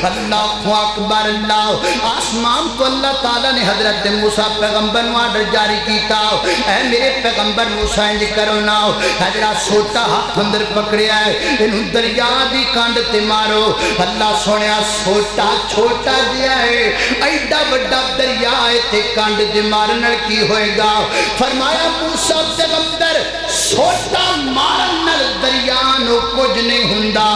اللہ اکبر اللہ آسمان تو اللہ تعالیٰ نے حضرت موسیٰ پیغمبر نو آرڈر جاری کیتا اے میرے پیغمبر موسیٰ انج کرو نا حضرت سوٹا ہاتھ اندر پکڑیا ہے انہوں دریا دی کانڈ تے مارو اللہ سونیا سوٹا چھوٹا دیا ہے ایڈا بڑا دریا ہے تے کانڈ تے مارنر کی ہوئے گا فرمایا موسیٰ پیغمبر سوٹا مارنر دریا نو کچھ نہیں ہندا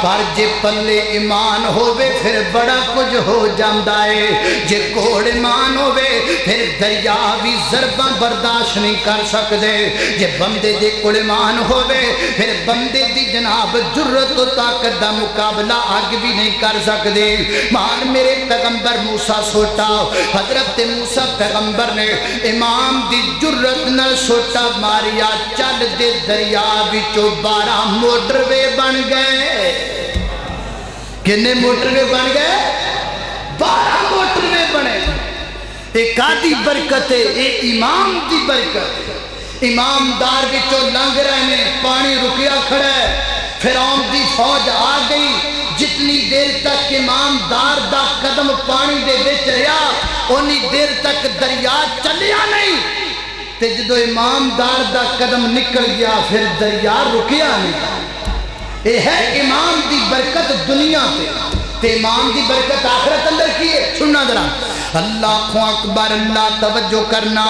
پر جے پلے ایمان ہووے پھر بڑا کچھ ہو جاندہ ہے جے کوڑ ایمان ہووے پھر دریا بھی ضربہ برداشت نہیں کر سکتے جے بندے دے کوڑ ایمان ہووے پھر بندے دی جناب جرت و طاقت دا مقابلہ آگ بھی نہیں کر سکتے مان میرے پیغمبر موسیٰ سوٹا حضرت موسیٰ پیغمبر نے امام دی جرت نل سوٹا ماریا چل دے دریا بچو 12 موٹر وے بن گئے کنے موٹر وے بن گئے 12 موٹر وے بنے ایک آدھی برکت ہے ایک امام دی برکت امام دار بچو لنگ رہے ہیں پانی رکیا کھڑا ہے فرعون دی فوج آ گئی جتنی دیر تک امام دار دا قدم پانی دے بچ رہا انہی دیر تک دریا چلیا نہیں تے جدو امام دار دا قدم نکل گیا پھر دریا رکیا نہیں یہ ہے امام دی برکت دنیا تے امام دی برکت آخرت اندر کی ہے سننا ذرا اللہ اکبر اللہ توجہ کرنا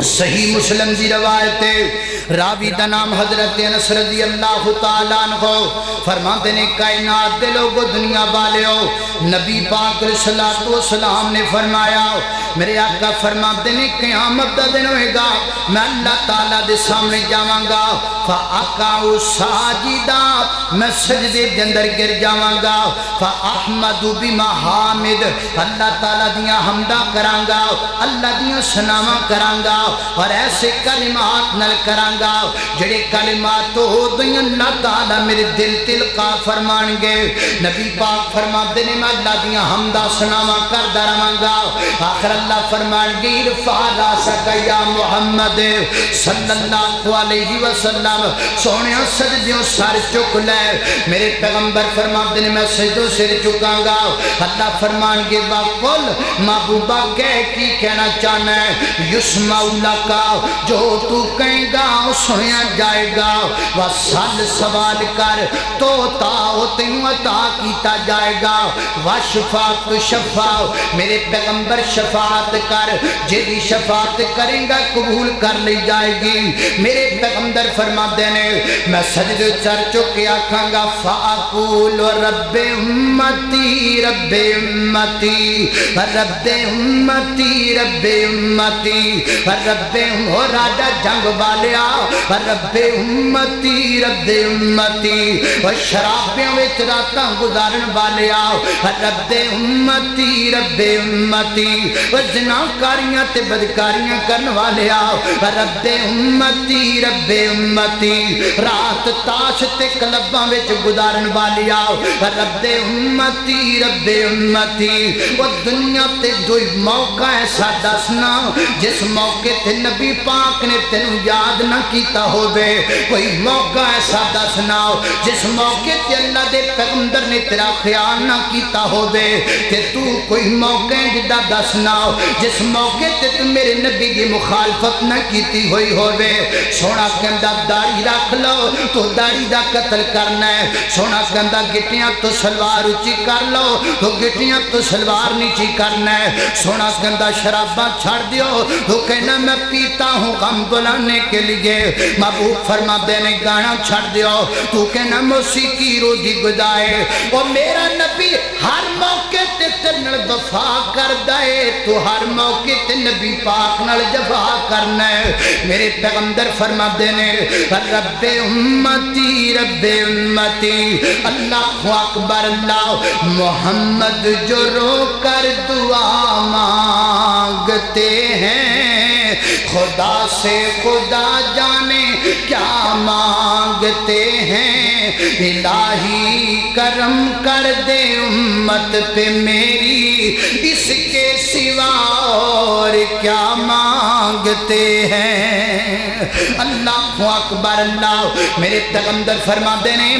صحیح مسلم دی روایت راوی دا نام حضرت انس رضی اللہ تعالیٰ عنہ فرماتے نے کائنات دے لوگو دنیا والے ہو نبی پاک علیہ السلام نے فرمایا میرے آقا فرماتے نے قیامت دا دن ہوئے گا میں اللہ تعالیٰ دے سامنے جاواں گا فَأَقَعُ سَاجِدًا میں سجدے دے اندر گر جاواں گا فَأَحْمَدُ بِمَحَامِدْ اللہ تعالیٰ دیاں حمدہ کرانگا اللہ دیاں سنامہ کرانگا اور ایسے کلمات نل کرانگا جڑے کلمات تو ہو دیں اللہ تعالیٰ میرے دل تلقا فرمانگے نبی پاک فرماتے نے میں اللہ دیاں حمدہ سنامہ کر درمانگا آخر اللہ فرمانگے ارفع راسک یا محمد صلی اللہ علیہ وسلم سونیا سجدیوں سار چک لے میرے پیغمبر فرماتے نے میں سجدوں سر چکاں گا اللہ فرمانگے وَقُلْ محبوبہ کہہ کی کہنا چاہنا ہے یسمع لکا جو تو کہیں گا سنیا جائے گا وَسَلْ سوال کر تو تاؤ تینوں عطا کیتا جائے گا وَشْفَاقُ شفاؤ میرے پیغمبر شفاعت کر جیدی شفاعت کریں گا قبول کر لی جائے گی میرے پیغمبر فرما دینے میں سجد چر چکے آکھاں گا فَأَقُولُ رَبِّ اُمَّتِي رَبِّ اُمَّتِي رَبِّ اُمَّتِي رَبِّ اُمَّتِي رب ہو راجہ جنگ والیا رب امتی رب امتی و شرابیاں وچ راتاں گزارن والیا رب امتی رب امتی و زناکاریاں تے بدکاریاں کرن والیا رب امتی رب امتی رات تاش تے کلباں وچ گزارن والیا رب امتی رب امتی و دنیا تے دوئی موقع ایسا دسنا جس موقع تے نبی پاک نے تینوں یاد نہ کیتا ہوئے کوئی موقع ایسا دسنا جس موقع تے اللہ دے پیغمبر نے تیرا خیال نہ کیتا ہوئے تے تو کوئی موقع جدا دسنا جس موقع تے تو میرے نبی کی مخالفت نہ کیتی ہوئی ہوئے سونا کہندہ داڑھی رکھ لو تو داڑھی دا قتل کرنا ہے سونا کہندہ گٹیاں تو سلوار اچھی کر لو تو گٹیاں تو سلوار نیچی کرنا ہے سونا کہندہ شرابہ چھڑ دیو تو کہنا میں پیتا ہوں غم بلانے کے لیے محبوب فرما دینے گانا چھڑ دیو تو کہنا موسیقی رو دی گدائے اور میرا نبی ہر موقع تے تنر وفا کر دائے تو ہر موقع تے نبی پاک نل جفا کرنا ہے میرے پیغمبر فرما دینے رب امتی رب امتی اللہ اکبر اللہ محمد جو رو کر دعا مانگتے ہیں خدا سے خدا جانے کیا مانگتے ہیں الہی کا کرم کر دے امت پہ میری، اس کے سوا اور کیا مانگتے ہیں۔ اللہ اکبر۔ اللہ میرے پیغمبر فرماتے ہیں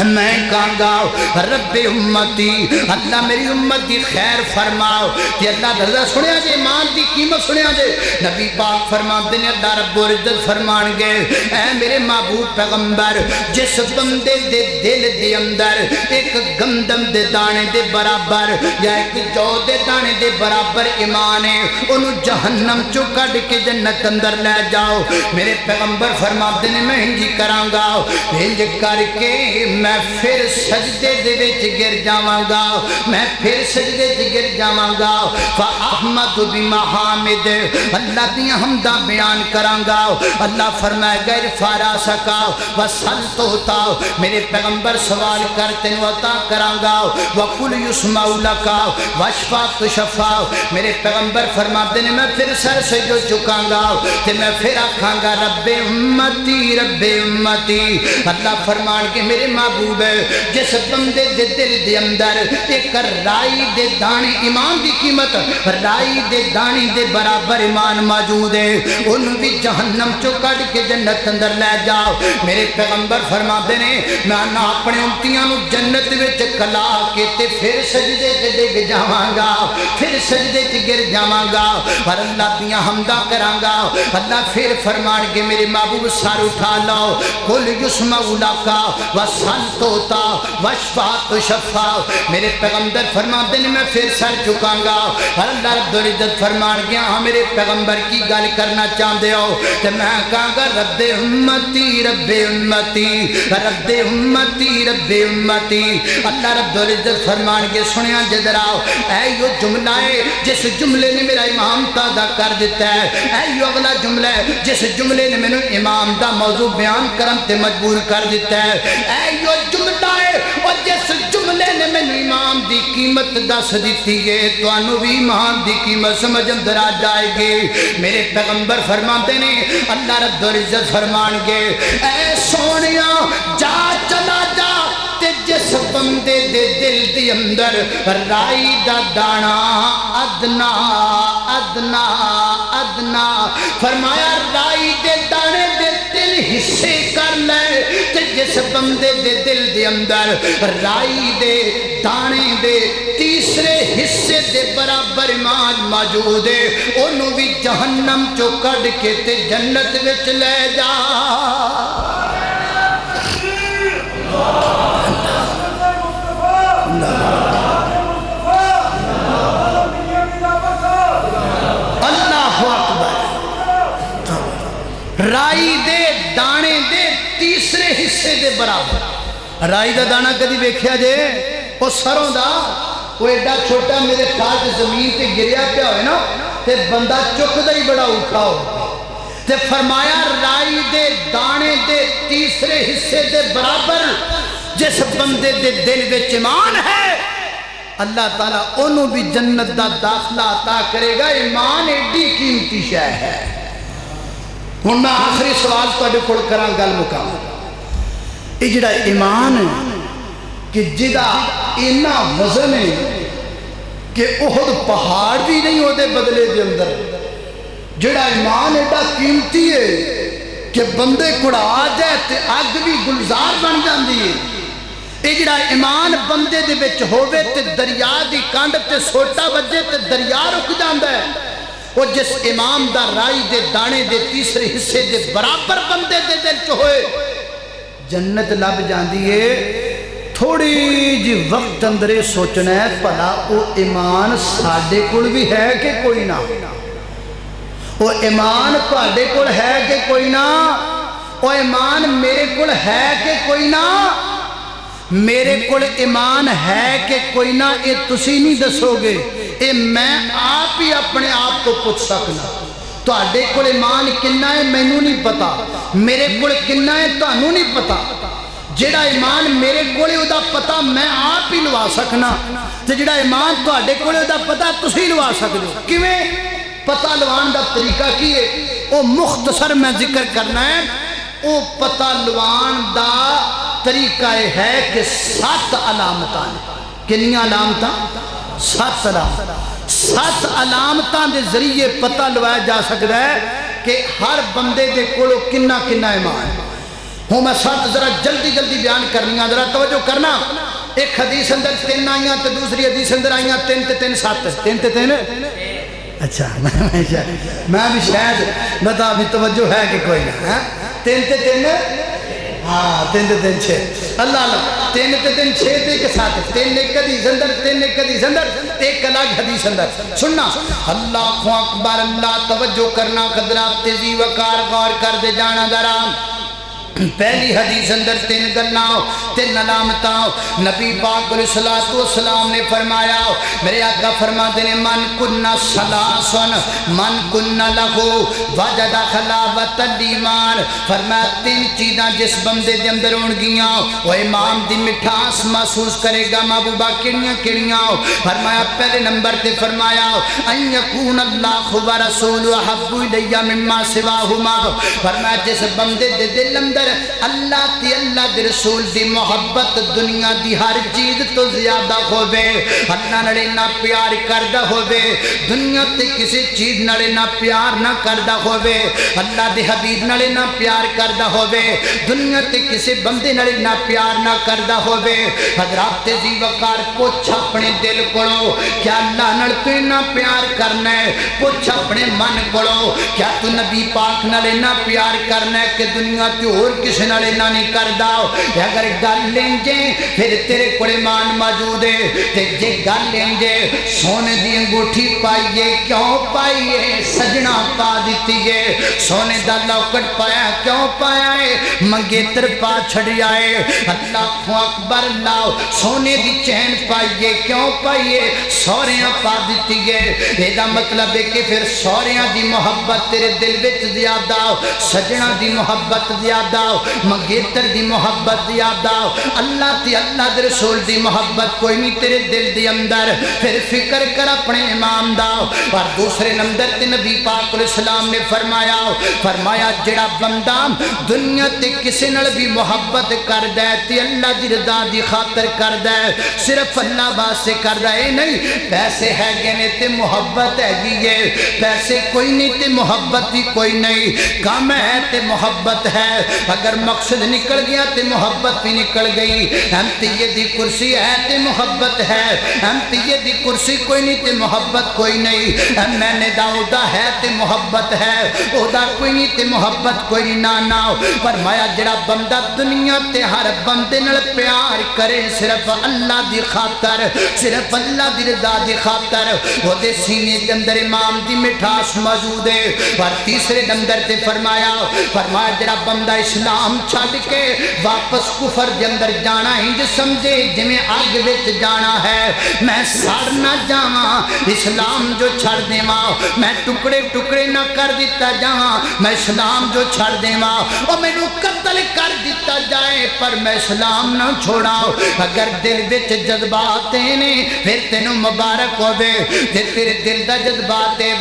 میں کہاں گا رب امتی، اللہ میری امت دی خیر فرماؤ کہ اللہ رضا سنیا جے، ایمان دی قیمت سنیا جے۔ نبی پاک فرماتے ہیں اللہ رب العزت فرمان گے اے میرے محبوب پیغمبر، جس بندے دے دل دے اندر ایک گندم دے دانے دے برابر یا ایک جو دے دانے دے برابر ایمان ہے، انہوں جہنم چو کڑ کے جنت اندر لے جاؤ۔ میرے پیغمبر فرماتے ہیں میں ہنجی کراں گا، ہنج کر کے میں پھر سجدے دے وچ گر جاواں گا، میں پھر سجدے تے گر جاواں گا۔ فاحمد بمحامد، اللہ دی حمداں بیان کراں گا۔ اللہ فرمائے گا ارفع راسک وسل توتا، میرے پیغمبر سوال کرتے ہیں عطا کراں گا۔ وقل یسمع لک واشفع تشفع، میرے پیغمبر فرماتے ہیں میں پھر سر سجدہ جھکاں گا تے میں پھر آکھاں گا رب امتی رب امتی۔ اللہ فرمان کے میرے محبوب ہے جس بندے دے دل دے اندر ایک رائی دے دانے، ایمان دی قیمت رائی دے دانے دے برابر ایمان موجود ہے، انہوں بھی جہنم چو کڑ کے جنت اندر لے جاؤ۔ میرے پیغمبر فرماتے ہیں میں اپنے امتیاں نو جنت وچ کلا کے تے پھر سجدے تے ڈگ جاواں گا، پھر سجدے تے گر جاواں گا اور اللہ دیاں حمداں کراں گا۔ اللہ پھر فرمان کے میرے محبوب سر اٹھا لو، قل یسمع لک وسل توتا واشفع تشفع، میرے پیغمبر فرماتے ہیں میں پھر سر چکاں گا۔ اور اللہ رب العزت فرمان گیا ہاں میرے پیغمبر کی گل کرنا چاہتے ہو تو میں کہاں گا رب امتی رب امتی رب امتی رب امتی۔ اللہ رب العزت فرمان کے سنیا جدراؤ اے یو جملہ ہے جس جملے نے میرا امام تازہ کر دیتا ہے، اے یو اگلا جملہ ہے جس جملے نے میں امام دا موضوع بیان کرم تے مجبور کر دیتا ہے، اے یو جملہ ہے اور جس جملے نے میں امام دی قیمت دس دیتی ہے تو انہوں بھی امام دی قیمت سمجھ اندر آ جائے گی۔ میرے پیغمبر فرماتے ہیں اللہ رب العزت فرمان گے اے سونیا جا چلا جا تے جس بندے دے دل دی اندر رائی دا دانا ادنا ادنا ادنا، فرمایا رائی دے دانے دے دل حصے کر لے تے جس بندے دے دل دے اندر رائی دے دانے دے تیسرے حصے دے برابر ایمان موجود ہے، انہوں بھی جہنم چو کڑ کے تے جنت وچ لے جا۔ رائی دے دانے دے تیسرے حصے دے برابر۔ رائی دا دانا کدی ویکھیا جے وہ سروں دا وہ ایڈا چھوٹا میرے خیال زمین تے گریا پیا ہوئے نا تے بندہ چکدا ہی بڑا اوکھا ہو تے فرمایا رائی دے دانے دے تیسرے حصے دے برابر جس بندے دے دل وچ ایمان ہے اللہ تعالیٰ انہوں بھی جنت دا داخلہ عطا کرے گا۔ ایمان ایڈی قیمتی شے ہے۔ ہن میں آخری سوال تواڈے کول کراں گل مکاواں، یہ جڑا ایمان ہے کہ جدا اینا وزن ہے کہ احد پہاڑ بھی نہیں ہوتے بدلے دے اندر، جڑا ایمان ایڈا قیمتی ہے کہ بندے کڑا جائے تے اگ بھی گلزار بن جاندی ہے، یہ جڑا ایمان بندے دے وچ ہووے تے دریا دی کانڈ تے سوٹا وجے تے دریا رک جاندا ہے، وہ جس امام دا رائی دے دانے دے تیسرے حصے دے برابر بندے دے دل چ ہوئے جنت لب جاندی ہے۔ تھوڑی جی وقت اندرے سوچنا ہے پلا وہ ایمان ساڈے کول بھی ہے کہ کوئی نہ، وہ ایمان تواڈے کول ہے کہ کوئی نہ، وہ ایمان میرے کول ہے کہ کوئی نہ، میرے کول ایمان ہے کہ کوئی نہ یہ تسی نہیں دسو گے، اے میں آپ ہی اپنے آپ کو پوچھ سکنا۔ تواڈے کول ایمان کنا ہے مینوں نہیں پتا، میرے کول کنا ہے تانوں نہیں پتا، جڑا ایمان میرے کولے او دا پتا میں آپ ہی لوا سکنا تے جڑا ایمان تواڈے کولے او دا پتا تسی لوا سکدے ہو۔ کیویں پتہ لوان دا طریقہ کی ہے او مختصر میں ذکر کرنا ہے۔ او پتہ لوان دا طریقہ یہ ہے کہ 7 علامتاں کنیاں علامتاں 7 علامتاں 7 علامتاں دے ذریعے پتہ لوایا جا سکتا ہے کہ ہر بندے دے کولو کنا کنا ایمان ہے ہوں میں 7 ذرا جلدی جلدی بیان کرنی ہوں ذرا توجہ کرنا ایک حدیث اندر 3 آئیاں تو دوسری حدیث اندر آئیاں 3 تے 3 7 3 تے 3 اچھا میں بھی شاید بتا بھی توجہ ہے کہ کوئی نہ 3 تے 3 ہاں 3 تے 3 6 اللہ اللہ 3 تے 3 6 تے 1 7 3 ایک حدیث اندر 3 ایک حدیث اندر ایک الگ حدیث اندر سننا اللہ اکبر اللہ توجہ کرنا حضرات تیزی وقار غور کر دے جانا ذرا پہلی حدیث اندر 3 گلاں 3 علامتاں نبی پاک علیہ الصلوۃ والسلام نے فرمایا میرے آقا فرماتے ہیں من کنا ثلاثن من کنا لہو وجد حلاوت الایمان فرمایا 3 چیزاں جس بندے دے اندر ہون گیاں وہ ایمان دی مٹھاس محسوس کرے گا محبوبہ کیڑیاں کیڑیاں فرمایا پہلے نمبر تے فرمایا ان یکون اللہ و رسول احب الی مما سواہما فرمایا جس بندے دے دل اندر اللہ تی اللہ دی رسول دی محبت دنیا دی ہر چیز تو زیادہ ہوئے اللہ نڑے نہ پیار کردہ ہوئے دنیا تے کسی چیز نڑے نہ پیار نہ کردہ ہوئے اللہ دی حبیب نڑے نہ پیار کردہ ہوئے دنیا تے کسی بندے نڑے نہ پیار نہ کردہ ہوئے حضرات تیزی وقار پوچھ اپنے دل کڑو کیا اللہ نڑ تو نہ پیار کرنا ہے پوچھ اپنے من کڑو کیا تو نبی پاک نڑے نہ پیار کرنا ہے کہ دنیا تے اور کسی نالے نہ نہیں کر داؤ اگر گل لیں جے پھر تیرے کو ایمان موجود ہے تے جے گل لیں جے سونے دی انگوٹھی پائیے کیوں پائیے سجنا پا دیتی ہے سونے دا لوکٹ پایا کیوں پایا ہے منگیتر پا چھڑی آئے اللہ اکبر لاؤ سونے دی چین پائیے کیوں پائیے سوریاں پا دیتی ہے یہ دا مطلب ہے کہ پھر سوریاں دی محبت تیرے دل وچ زیادہ سجنا دی محبت زیادہ منگیتر دی محبت زیادہ اللہ تی اللہ دی رسول دی محبت کوئی نہیں تیرے دل دی اندر پھر فکر کر اپنے امام دا اور دوسرے نمبر تے نبی پاک علیہ السلام نے فرمایا جڑا بندہ دنیا تے کسی نال بھی محبت کر دے تے اللہ دی رضا دی خاطر کر دے صرف اللہ واسطے کر دے نہیں پیسے ہے گنے تے محبت ہے گی پیسے کوئی نہیں تے محبت بھی کوئی نہیں کام ہے تے محبت ہے اگر مقصد نکل گیا تے محبت بھی نکل گئی ہم تیے دی کرسی ہے تے محبت ہے ہم تیے دی کرسی کوئی نہیں تے محبت کوئی نہیں ہم میں نے داؤدہ ہے تے محبت ہے اودا کوئی نہیں تے محبت کوئی نہ فرمایا جڑا بندہ دنیا تے ہر بندے نال پیار کرے صرف اللہ دی خاطر صرف اللہ دی رضا دی خاطر وہ دے سینے کے اندر امام دی مٹھاس موجود ہے اور تیسرے نمبر تے فرمایا جڑا بندہ اسلام چھڑ کے واپس کفر دے اندر جانا ہی جو سمجھے جمیں آگ وچ جانا ہے میں سڑ نہ جاواں اسلام جو چھڑ دیواں میں ٹکڑے ٹکڑے نہ کر دیتا جاواں میں اسلام جو چھڑ دیواں اور میں نو قتل کر دیتا جائے پر میں اسلام نہ چھوڑا اگر دل وچ جذبات نے پھر تینوں مبارک ہوے تے تیرے دل دا جذبات دے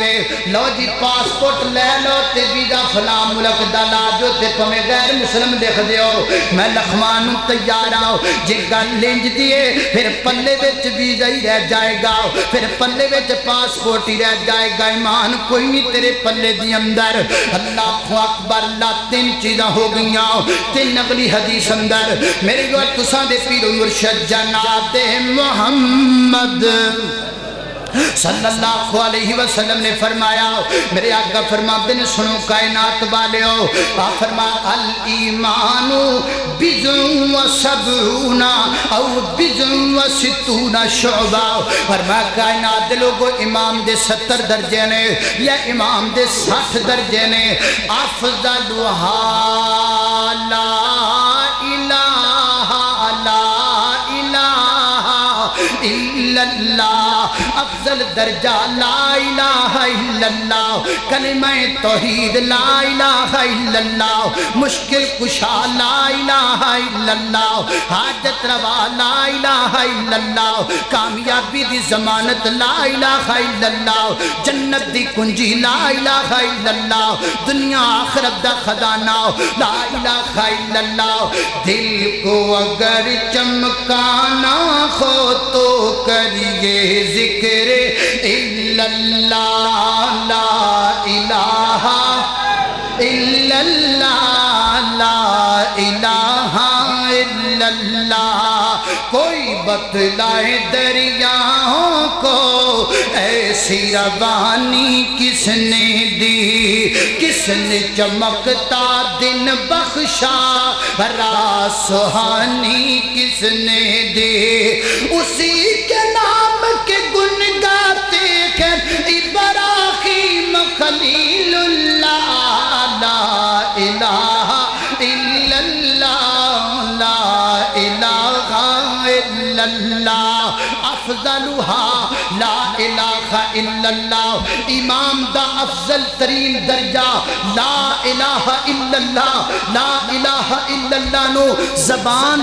لو جی پاسپورٹ لے لو تے ویزا فلاں ملک دا لا جو تے پمیں غیر مسلم دیکھ دیو میں لخمانوں تیار آؤ جی گل لینج دیے پھر پلے وچ ویزا ہی رہ جائے گا پھر پلے وچ پاسپورٹ ہی رہ جائے گا ایمان کوئی نہیں تیرے پلے دی اندر اللہ اکبر اللہ 3 چیزاں ہو گئیاں 3 اگلی حدیث اندر میرے جو تساں دے پیر و مرشد جناب محمد صلی اللہ علیہ وسلم نے فرمایا میرے آقا فرماتے ہیں سنو کائنات والے ہو آپ فرمایا الایمان بضع و سبعون او بضع و ستون شعبہ فرمایا کائنات دے لوگو امام دے 70 درجے نے یا امام دے 60 درجے نے افضلها لا الہ الا اللہ افضل درجہ لا الہ الا اللہ، کلمہ توحید لا الہ الا اللہ، مشکل کشا لا الہ الا اللہ، حاجت روا لا الہ الا اللہ، کامیابی دی ضمانت لا الہ الا اللہ، جنت دی کنجی لا الہ الا اللہ، دنیا آخرت دا خزانہ لا الہ الا اللہ۔ دل کو اگر چمکانا ہو تو کریے ذکر الا اللہ، لا الہ الا اللہ، لا الہ الا اللہ۔ کوئی بتلائے دریاؤں کو ایسی روانی کس نے دی، کس نے چمکتا دن بخشا رات سہانی کس نے دی، اسی کے نام کے گن گاتے ہیں ابراہیم خلیل اللہ، لا الہ الا اللہ، لا الہ الا اللہ، افضلها لا الہ الا اللہ۔ امام دا افضل ترین درجہ لا الہ الا اللہ، لا الہ الا اللہ نو زبان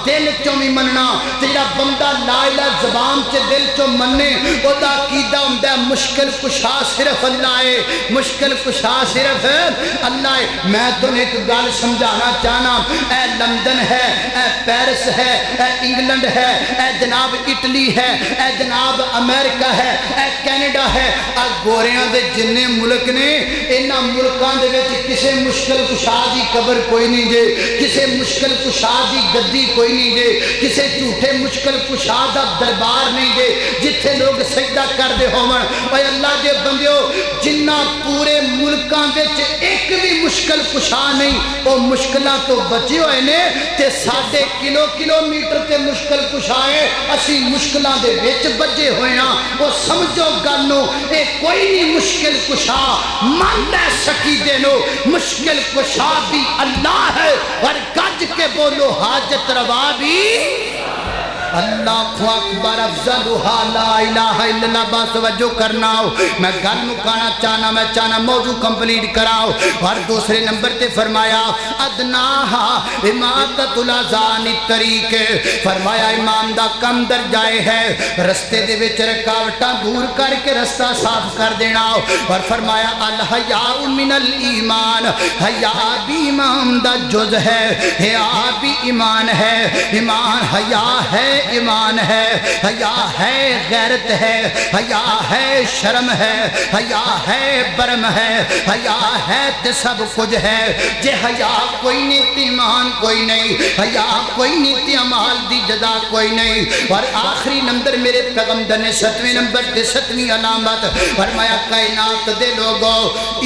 دل چوں بھی مننا، تیرا بندہ لا الہ زبان چے دل چوں مننے، او دا عقیدہ ہوندہ ہے مشکل کشا صرف اللہ ہے، مشکل کشا صرف اللہ ہے۔ میں تمہیں ایک گل سمجھانا چاہنا، اے لندن ہے، اے پیرس ہے، اے انگلینڈ ہے، اے جناب اٹلی ہے، اے جناب امریکہ ہے، اے کینیڈا ہے، اے گوریاں دے جننے ملک نے، انہاں ملکان دے وچ کسے مشکل کشا دی قبر کوئی نہیں جے، کسے مشکل کشا دی گدی کوئی نہیں جے، کسے جھوٹے مشکل کشا دا دربار نہیں جے جتھے لوگ سجدہ کر دے ہومن۔ اے اللہ دے بندیو، جنہ پورے ملکاں وچ ایک بھی مشکل کشا نہیں، وہ مشکلاں تو بچے ہوئے نے، تے 1.5 کلومیٹر تے مشکل کشائے اسی مشکلاں دے وچ بجے ہوئے ہاں۔ وہ سمجھو گانو، اے کوئی نہیں مشکل کشا، مان لے سکی دے نو، مشکل کشا بھی اللہ ہے، اور گج کے بولو حاجت روا بھی اللہ اکبر افضلها لا الہ الا اللہ۔ بات توجہ کرنا ہو، میں گل مکانا چاہنا، میں چاہنا موضوع کمپلیٹ کراؤ۔ اور دوسرے نمبر تے فرمایا ادناہا اماتت الازان الطریق، فرمایا امام دا کم درجائے ہے رستے دے وچ رکاوٹاں دور کر کے رستہ صاف کر دینا۔ اور فرمایا الحیاء من الایمان، حیاء بھی امام دا جز ہے، حیاء بھی ایمان ہے، ایمان حیاء ہے، ایمان ہے، حیا ہے، غیرت ہے، حیا ہے، شرم ہے، حیا ہے، برم ہے، حیا ہے تے سب کچھ ہے۔ جے حیا کوئی نہیں تے ایمان کوئی نہیں، حیا کوئی نہیں تے عمال دی جزا کوئی نہیں۔ اور آخری نمبر میرے پیغمبر نے 7ویں نمبر تے 7ویں علامت فرمایا کائنات دے لوگو،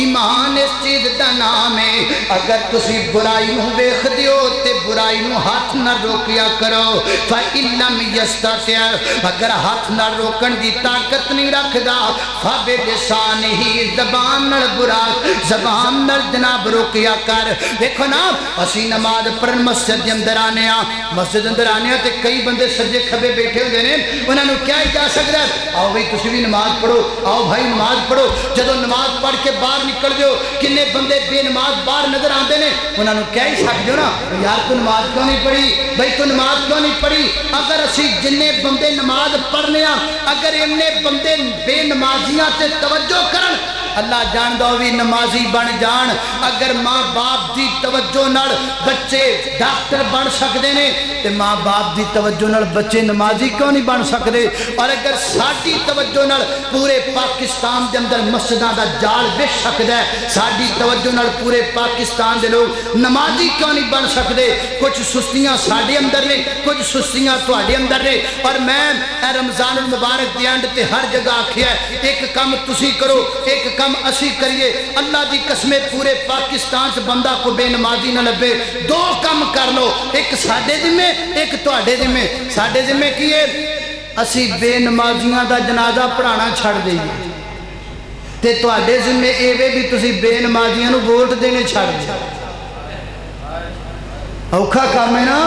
ایمان اس چیز دا نام ہے، اگر تسی برائی نو ویکھ دیو تے برائی نو ہاتھ نہ روکیا کرو، فَإِلَّا اگر ہاتھ نہ روکن دی طاقت نہیں رکھ دا فَبِلِسَانِ ہی زبان نر برا، زبان نر جناب روکیا کر۔ دیکھو نا اسی نماز پڑھن مسجد اندر آنے مسجد اندر آنے تے کئی بندے سجے کھبے بیٹھے ہوئے نے، انہوں نے کیا ہی جا سکتا ہے، آؤ بھائی تسی بھی نماز پڑھو، آؤ بھائی نماز پڑھو۔ جدو نماز پڑھ کے باہر نکل دیو کنے بندے بے نماز باہر نظر آتے نے، انہوں نے کیا ہی سکتے ہو نا یار تو نماز کیوں نہیں پڑھی، بھائی تو نماز کیوں نہیں پڑھی۔ اگر اسی جننے بندے نماز پڑھنے اگر انہیں بندے بے نمازیاں تے توجہ کرن، اللہ جان دو بھی نمازی بن جان۔ اگر ماں باپ دی توجہ نال بچے ڈاکٹر بن سکتے نے تے ماں باپ دی توجہ نال بچے نمازی کیوں نہیں بن سکتے۔ اور اگر ساڈی توجہ نال پورے پاکستان دے اندر مسجداں دا جال وچ سکدا ہے، ساڈی توجہ نال پورے پاکستان دے لوگ نمازی کیوں نہیں بن سکتے۔ کچھ سستیاں ساڈے اندر نے، کچھ سستیاں تواڈے اندر نے۔ اور میں اے رمضان المبارک دے اینڈ تے ہر جگہ آکھیا ہے ایک کم تسی کرو، ایک کم اسی کریے۔ اللہ دی قسمیں پورے پاکستان سے بندہ کو بے نمازی نہ لبے، دو کم کر لو، ایک ساڈے ذمے ایک تواڈے ذمے۔ ساڈے ذمے کی ہے اسی بے نمازیاں دا جنازہ پڑھانا چھڑ دئیے، تے تواڈے ذمے ایویں بھی تسی بے نمازیاں نو ووٹ دینے چھڑ دئیے۔ اوکھا کام ہے نا،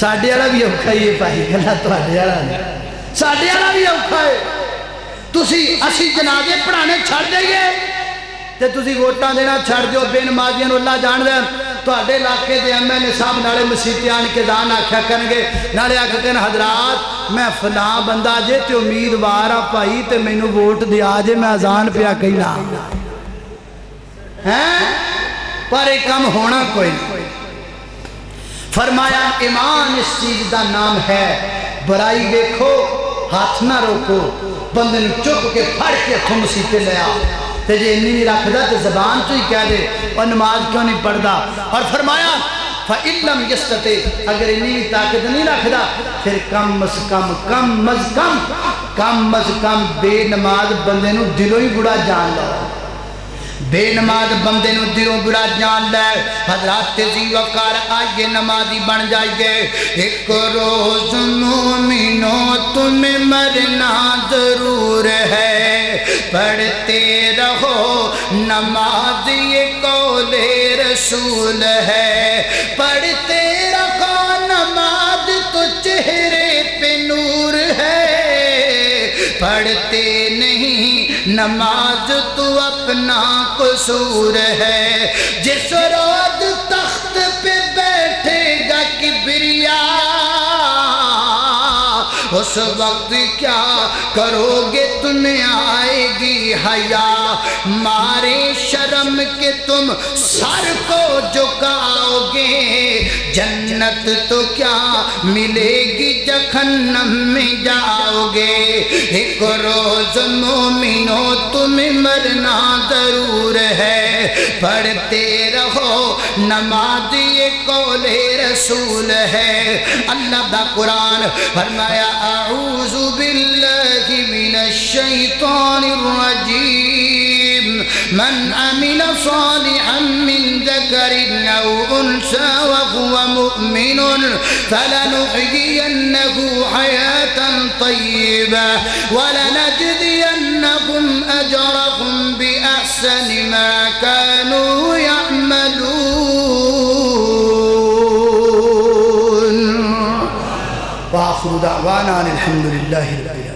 ساڈے والا بھی اوکھا ہی ہے پائی گلا تواڈے والا۔ ساڈے والا بھی اوکھا ہے اسی جنازے پڑھانے چھڑ دئیے تے تسی ووٹاں دینا چھڑ دیو بے نمازیاں نو اللہ جان دے تواڈے علاقے دے ایم ایل اے صاحب نالے مسیتے آن کے دان آکھیا کرن گے نالے آکھیا کرن حضرات میں فلاں بندہ جے تے امیدوار آ پائی تے مینوں ووٹ دیا جے میں اذان پیا کہنا ہیں پر ایک کم ہونا کوئی نہیں فرمایا ایمان اس چیز دا نام ہے برائی دیکھو ہاتھ نہ روکو بندے نے چک کے پھڑ کے ہتھوں مسیتے لیا تے جے انی نہیں رکھ دا تے زبان تو ہی کہہ دے اور نماز کیوں نہیں پڑھ دا اور فرمایا فَإِن لَمْ يَسْتَطِعْ اگر انی طاقت نہیں رکھ دا پھر کم از کم بے نماز بندے نو دلوں ہی بڑا جان لو بے نماز بندے نو دلوں برا جان لے حضرات تیزی وقار آئیے نمازی بن جائیے ایک روز مومنوں تمہیں مرنا ضرور ہے پڑھتے رہو نماز یہ قول رسول ہے پڑھتے رہو نماز تو چہرے پہ نور ہے پڑھتے نہیں نماز تو اپنا قصور ہے جس روز تخت پہ بیٹھے گا کبریا اس وقت کیا کرو گے تمہیں آئے گی حیا مارے شرم کے تم سر کو جھکاؤ گے جنت تو کیا ملے گی جہنم میں جاؤ گے ایک روز مومنوں تمہیں مرنا ضرور ہے پڑھتے رہو نماز یہ قول رسول ہے اللہ دا قرآن فرمایا اعوذ باللہ من الشیطان الرجیم من عمل صالحا من ذکر او انثى وهو مؤمن فلنحيينه حياة طيبة ولنجزينهم أجرهم بأحسن ما كانوا يعملون وآخر دعوانا الحمد لله رب العالمين